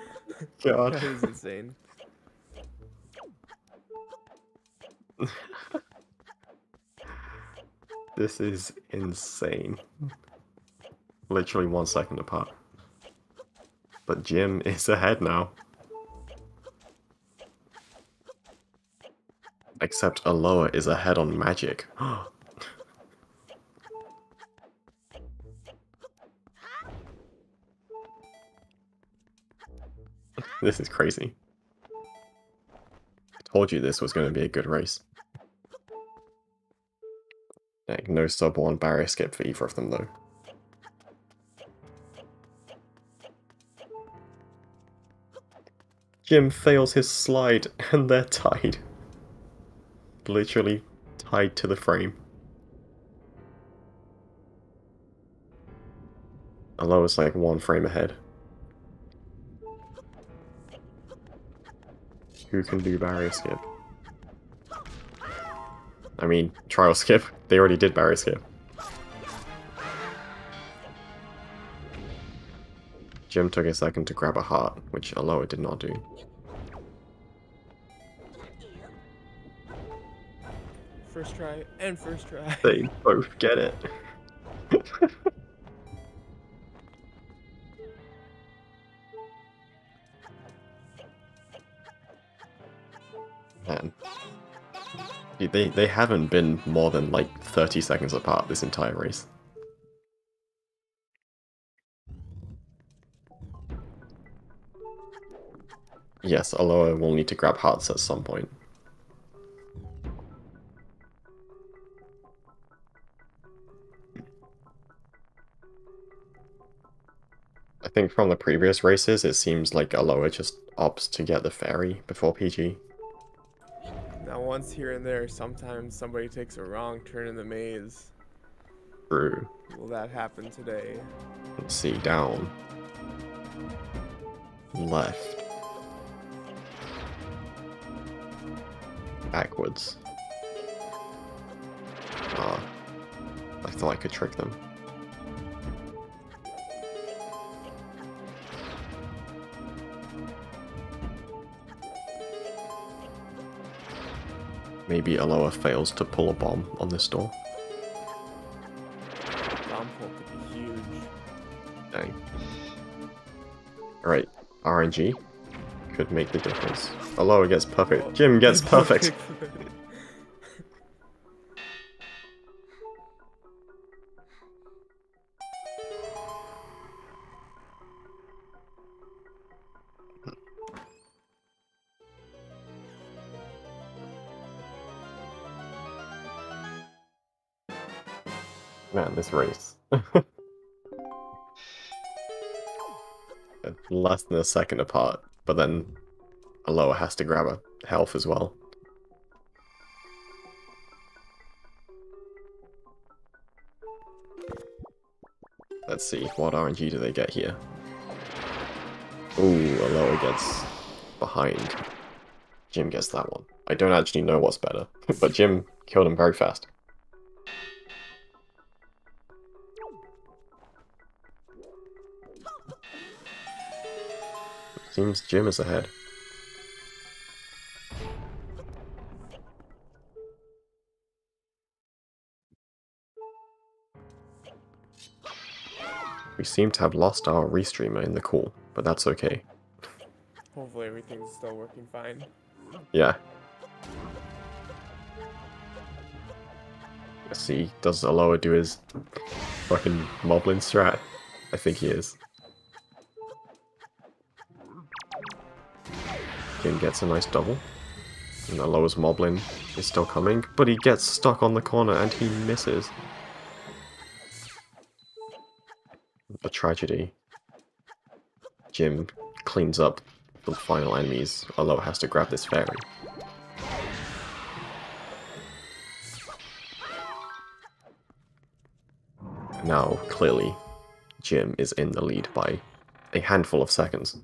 god. That is insane. This is insane. Literally 1 second apart. But Jim is ahead now. Except Aloha is ahead on magic. This is crazy. I told you this was going to be a good race. Like, no sub 1 barrier skip for either of them though. Jim fails his slide and they're tied. Literally tied to the frame. Aloha's like 1 frame ahead. Who can do barrier skip? I mean, trial skip. They already did barrier skip. Jim took a second to grab a heart, which Aloha did not do. First try and first try. They both get it. Man. They haven't been more than like 30 seconds apart this entire race. Yes, Aloha will need to grab hearts at some point. I think from the previous races, it seems like Aloha just opts to get the fairy before PG. Now once here and there, sometimes somebody takes a wrong turn in the maze. True. Will that happen today? Let's see, down. Left. Backwards. Ah. I thought I could trick them. Maybe Aloha fails to pull a bomb on this door. Bomb pull could be huge. Dang. Alright, RNG could make the difference. Aloha gets perfect. Oh, Jim gets perfect. Man, this race. Less than a second apart, but then Aloha has to grab a health as well. Let's see, what RNG do they get here? Ooh, Aloha gets behind. Jim gets that one. I don't actually know what's better, but Jim killed him very fast. Seems Jim is ahead. We seem to have lost our restreamer in the call, but that's okay. Hopefully everything's still working fine. Yeah. Let's see, does Aloha do his fucking Moblin strat? I think he is. Jim gets a nice double. And Aloha's Moblin is still coming, but he gets stuck on the corner and he misses. The tragedy. Jim cleans up the final enemies. Aloha has to grab this fairy. Now, clearly, Jim is in the lead by a handful of seconds.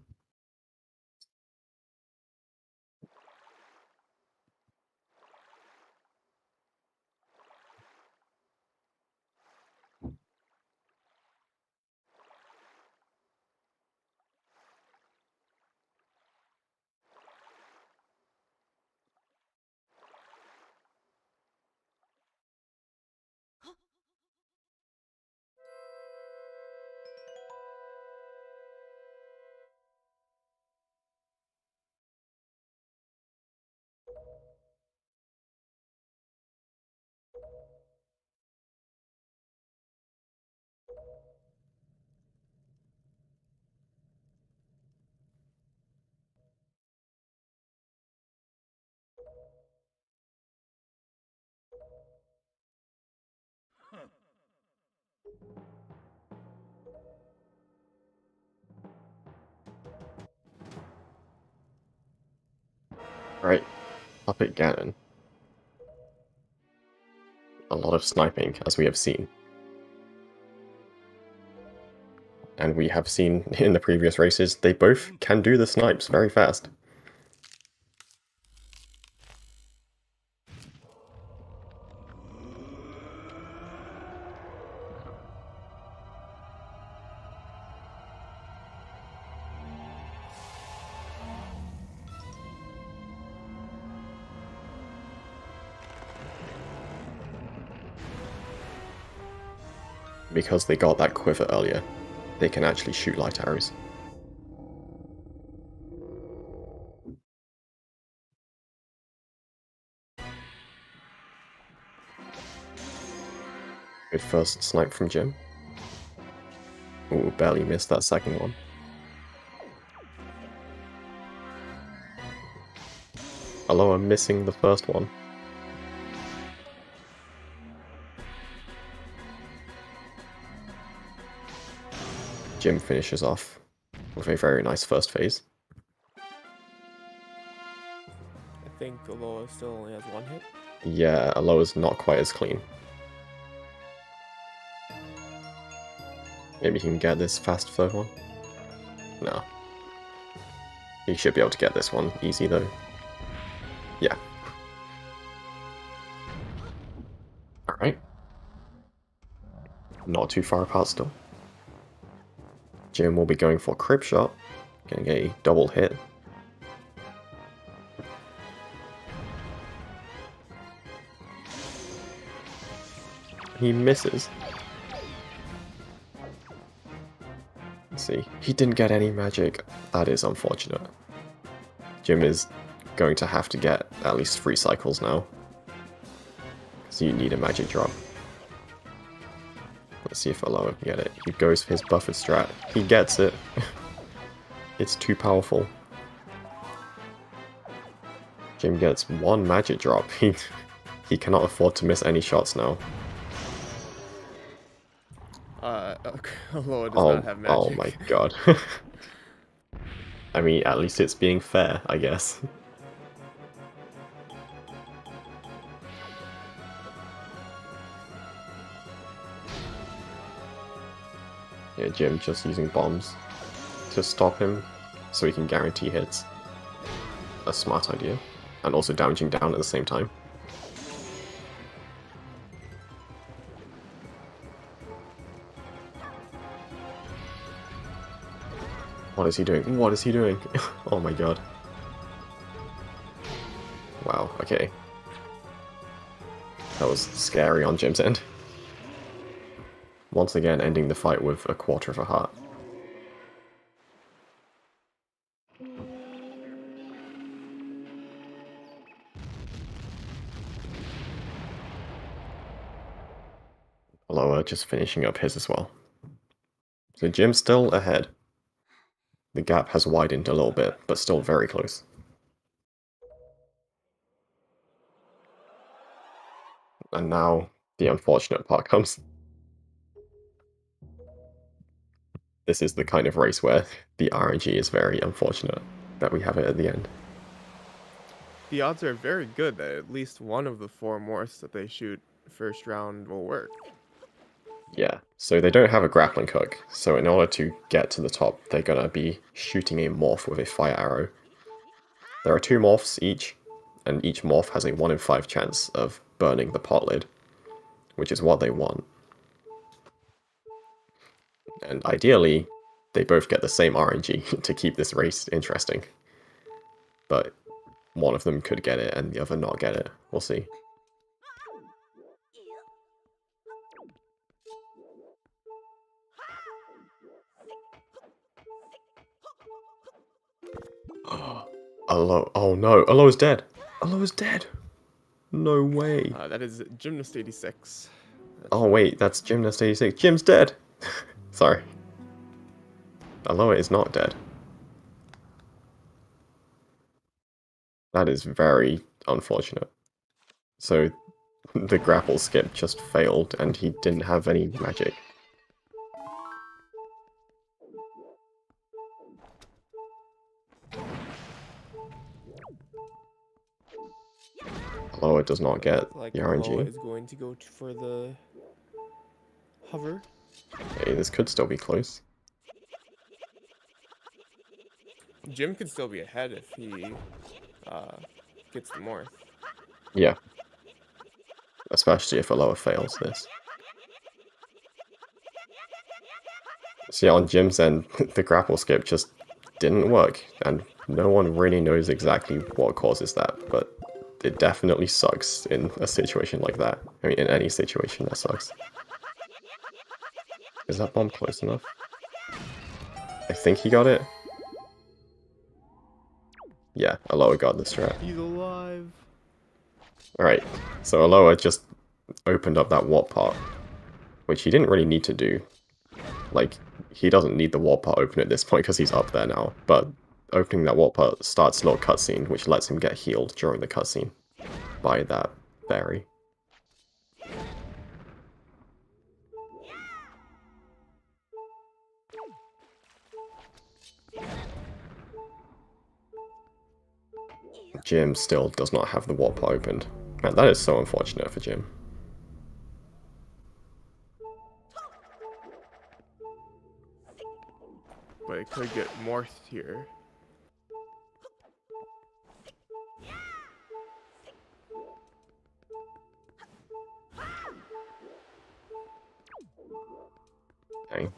Alright, Puppet Ganon. A lot of sniping, as we have seen. And we have seen in the previous races, they both can do the snipes very fast. Because they got that quiver earlier, they can actually shoot light arrows. Good first snipe from Jim. Ooh, barely missed that second one. Aloha missing the first one. Jim finishes off with a very nice first phase. I think Alola still only has one hit. Yeah, Aloha's not quite as clean. Maybe he can get this fast third one? No. He should be able to get this one easy though. Yeah. Alright. Not too far apart still. Jim will be going for Crib Shot, getting a double hit. He misses. Let's see. He didn't get any magic. That is unfortunate. Jim is going to have to get at least 3 cycles now. So you need a magic drop. Let's see if Aloha can get it. He goes for his buffered strat. He gets it. It's too powerful. Jim gets 1 magic drop. He cannot afford to miss any shots now. Alola does not have magic. Oh my god. I mean, at least it's being fair, I guess. Yeah, Jim just using bombs to stop him so he can guarantee hits. A smart idea. And also damaging down at the same time. What is he doing? What is he doing? Oh my god. Wow, okay. That was scary on Jim's end. Once again, ending the fight with a quarter of a heart. Aloha just finishing up his as well. So Jim's still ahead. The gap has widened a little bit, but still very close. And now the unfortunate part comes. This is the kind of race where the RNG is very unfortunate that we have it at the end. The odds are very good that at least one of the 4 morphs that they shoot first round will work. Yeah, so they don't have a grappling hook, so in order to get to the top, they're gonna be shooting a morph with a fire arrow. There are 2 morphs each, and each morph has a 1 in 5 chance of burning the pot lid, which is what they want. And ideally, they both get the same RNG to keep this race interesting. But one of them could get it and the other not get it. We'll see. Alo, oh no, Alo's dead. Alo's dead. No way. That is gymnast86. Oh wait, that's gymnast86. Jim's dead. Sorry. Aloha is not dead. That is very unfortunate. So the grapple skip just failed and he didn't have any magic. Aloha does not get Like the Aloha RNG. is going to go for the hover. Hey, this could still be close. Jim could still be ahead if he gets the morph. Yeah. Especially if Aloha fails this. See, on Jim's end, the grapple skip just didn't work, and no one really knows exactly what causes that, but it definitely sucks in a situation like that. I mean, in any situation that sucks. Is that bomb close enough? I think he got it. Yeah, Aloha got the strat. He's alive. Alright, so Aloha just opened up that warp part, which he didn't really need to do. Like, he doesn't need the warp part open at this point because he's up there now, but opening that warp part starts a little cutscene, which lets him get healed during the cutscene by that fairy. Jim still does not have the warp part opened. Man, that is so unfortunate for Jim. But it could get morphed here. Dang.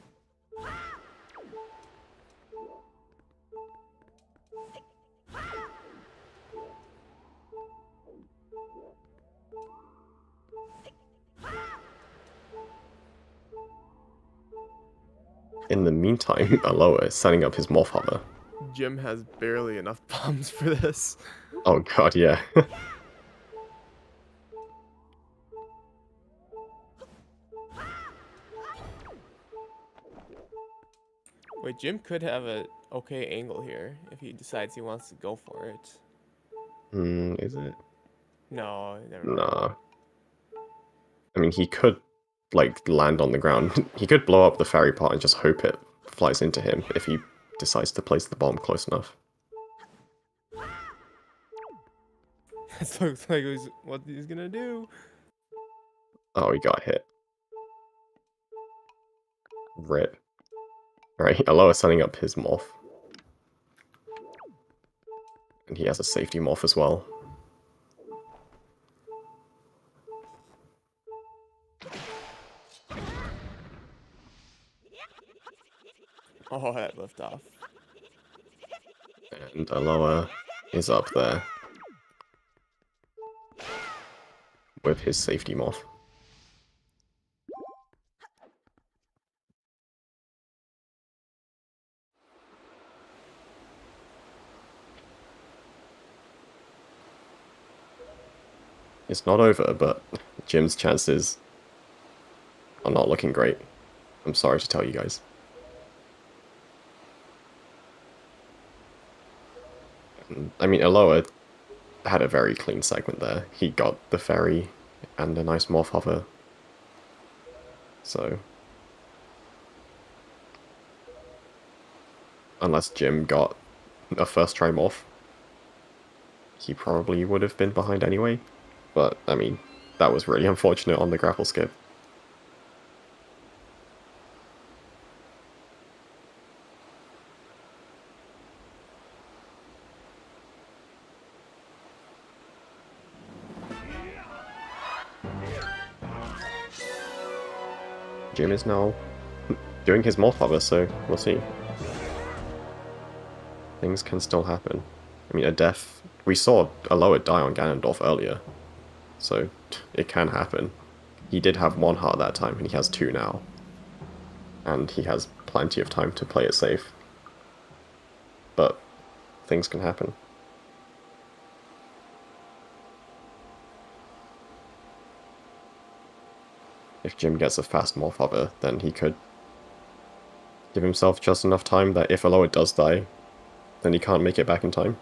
In the meantime, Aloha is setting up his morph hover. Jim has barely enough bombs for this. Oh god, yeah. Wait, Jim could have a okay angle here if he decides he wants to go for it. Is it? No, never mind. Nah. I mean, he could, like, land on the ground. He could blow up the fairy part and just hope it flies into him if he decides to place the bomb close enough. That looks like what he's gonna do. Oh, he got hit. Rip. Alright, Aloha setting up his morph. And he has a safety morph as well. Oh, that lift off. And Aloha is up there with his safety morph. It's not over, but Jim's chances are not looking great. I'm sorry to tell you guys. I mean, Aloha had a very clean segment there. He got the fairy and a nice morph hover. So, unless Jim got a first try morph, he probably would have been behind anyway. But, I mean, that was really unfortunate on the grapple skip. Jim is now doing his morph hover, so we'll see. Things can still happen. I mean, a death... We saw Aloha die on Ganondorf earlier, so it can happen. He did have one heart that time, and he has two now. And he has plenty of time to play it safe. But things can happen. If Jim gets a fast morph hover, then he could give himself just enough time that if Aloha does die, then he can't make it back in time.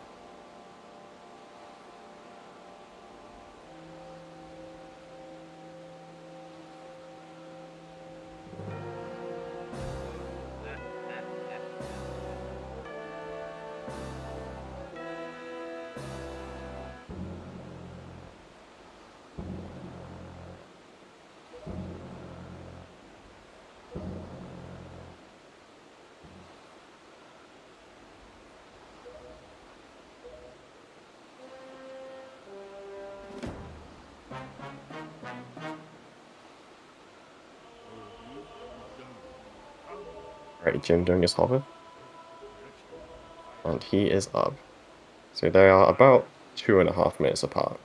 Right, Jim doing his hover. And he is up. So they are about 2.5 minutes apart.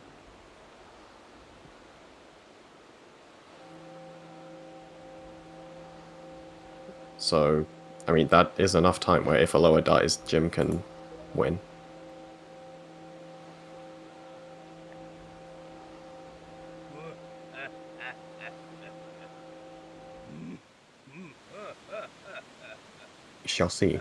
So, I mean, that is enough time where if Aloha dies, Jim can win. We shall see.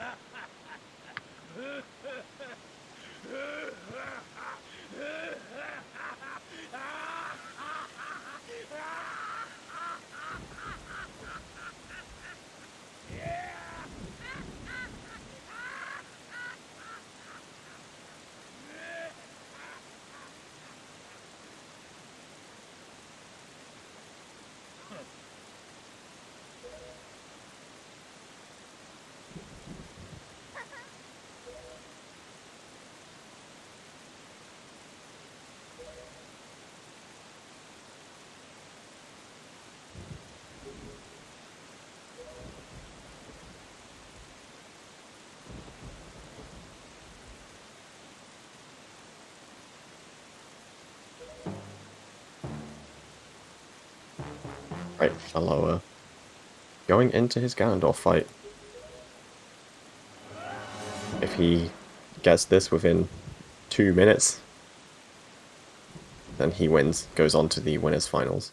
Right, Aloha. Going into his Ganondorf fight. If he gets this within 2 minutes, then he wins, goes on to the winners finals.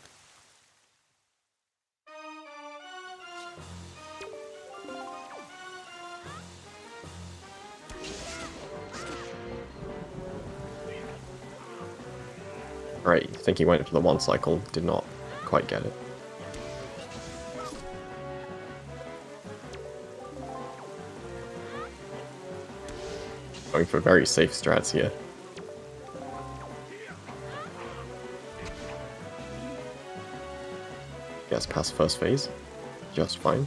Right, I think he went for the one cycle, did not quite get it. Going for very safe strats here. Gets past first phase, just fine.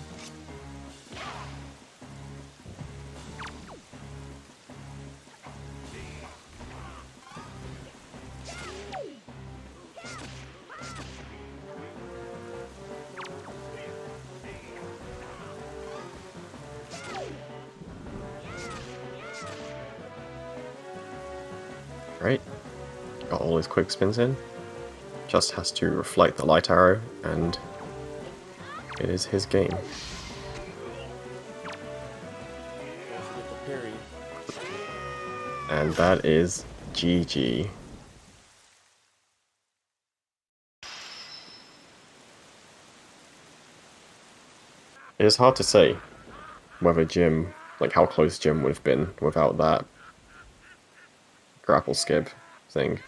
Right, got all his quick spins in. Just has to reflect the light arrow, and it is his game. And that is GG. It is hard to say whether Jim, like how close Jim would have been without that grapple skip thing.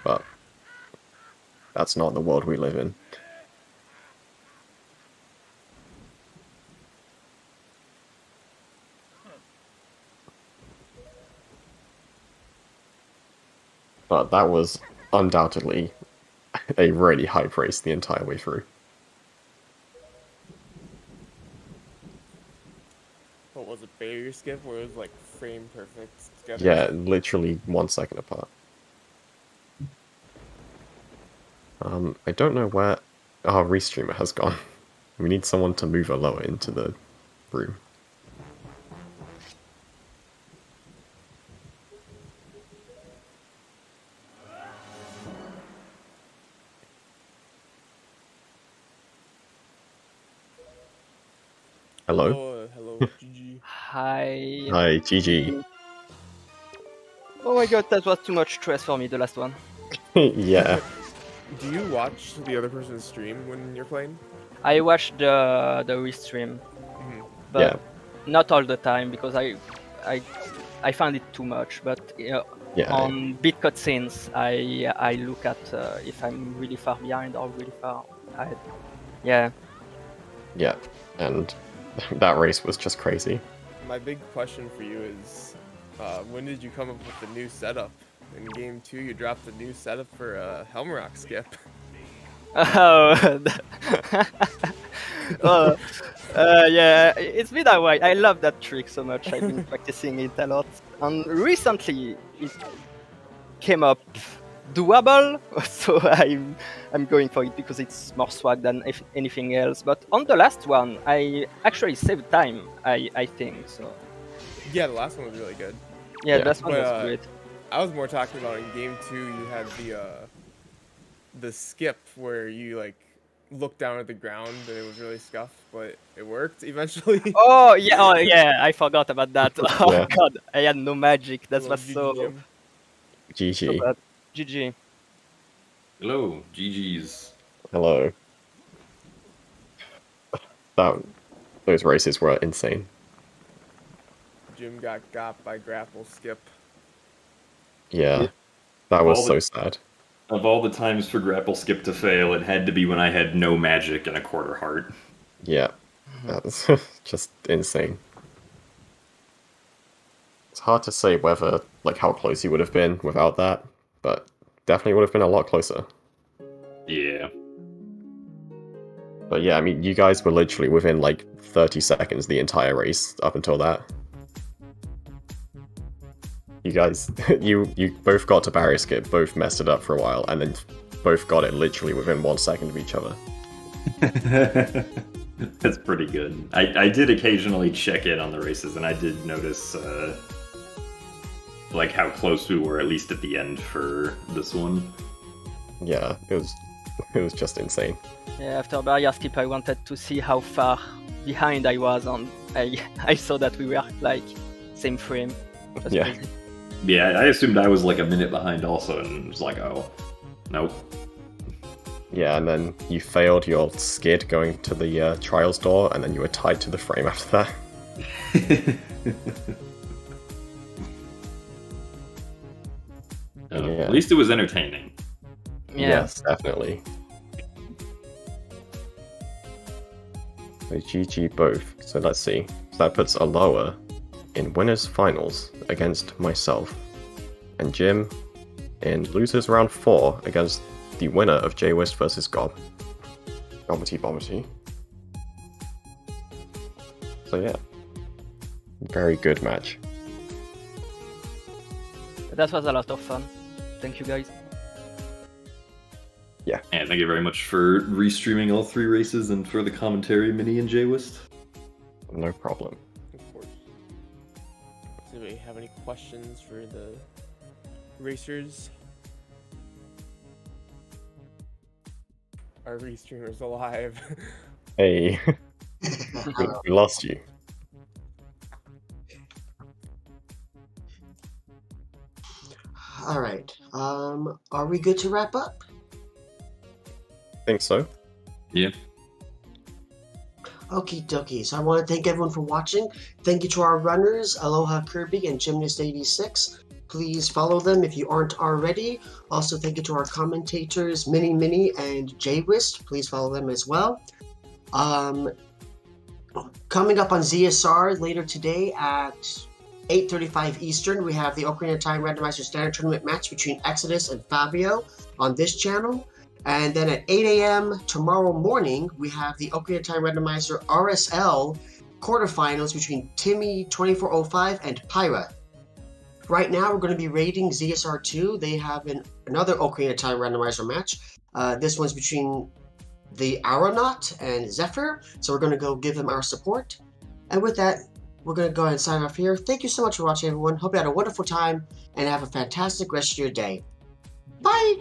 But that's not the world we live in. But that was undoubtedly a really hype race the entire way through. What was it, barrier skip, where it was like frame perfect together? Yeah, literally 1 second apart. I don't know where our restreamer has gone. We need someone to move her lower into the room. Hello? Oh, hello, GG. Hi. Hi, GG. Oh my god, that was too much stress for me, the last one. Yeah. Do you watch the other person's stream when you're playing? I watched the restream, but Yeah. not all the time because I found it too much. But Yeah. on bit cutscenes, I look at if I'm really far behind or really far ahead. Yeah. Yeah. And that race was just crazy. My big question for you is, when did you come up with the new setup? In game 2, you dropped the new setup for a Helmrock skip. Oh, yeah, it's been a while. I love that trick so much. I've been practicing it a lot. And recently, it came up doable, so I'm going for it because it's more swag than anything else. But on the last one, I actually saved time. I think so. Yeah, the last one was really good. Yeah, Yeah. the last one But, was great. I was more talking about in game 2, you had the skip where you like looked down at the ground and it was really scuffed, but it worked eventually. Oh yeah, I forgot about that. Oh Yeah. god, I had no magic. That Little was so GG. GG. bad. GG. Hello, GG's. Hello. Those races were insane. Jim got by grapple skip. Yeah. That was All so the- sad. Of all the times for grapple skip to fail, it had to be when I had no magic and a quarter heart. Yeah. That's just insane. It's hard to say whether, like, how close you would have been without that, but definitely would have been a lot closer. Yeah. But yeah, I mean, you guys were literally within, like, 30 seconds the entire race up until that. You guys, you both got to barrier skip, both messed it up for a while, and then both got it literally within 1 second of each other. That's pretty good. I did occasionally check in on the races, and I did notice like how close we were, at least at the end for this one. Yeah, it was just insane. Yeah, after barrier skip, I wanted to see how far behind I was, and I saw that we were like same frame. It was Yeah. crazy. Yeah, I assumed I was like a minute behind also, and it was like, oh, nope. Yeah, and then you failed your skid going to the trials door, and then you were tied to the frame after that. Yeah. At least it was entertaining. Yeah. Yes, definitely. So GG both. So let's see. So that puts Aloha in winners finals against myself, and Jim in losers round 4 against the winner of J-Wist versus Gob. Gobbity bobbity. So yeah, very good match. That was a lot of fun. Thank you guys. And thank you very much for restreaming all 3 races and for the commentary, Mini and J-Wist. No problem. Of course. Does anybody have any questions for the racers? Our restreamer's alive. Hey, we lost you. All right. Are we good to wrap up? Think so? Yeah. Okie dokie. So I want to thank everyone for watching. Thank you to our runners, Aloakirby and Gymnast86. Please follow them if you aren't already. Also, thank you to our commentators, Mini and J-Wist. Please follow them as well. Coming up on ZSR later today at 8:35 Eastern, we have the Ocarina of Time Randomizer Standard Tournament match between Exodus and Fabio on this channel. And then at 8 a.m. tomorrow morning, we have the Ocarina of Time Randomizer RSL quarterfinals between Timmy2405 and Pyra. Right now, we're going to be rating ZSR2. They have another Ocarina of Time Randomizer match. This one's between the Aeronaut and Zephyr, so we're going to go give them our support. And with that, we're going to go ahead and sign off here. Thank you so much for watching, everyone. Hope you had a wonderful time, and have a fantastic rest of your day. Bye!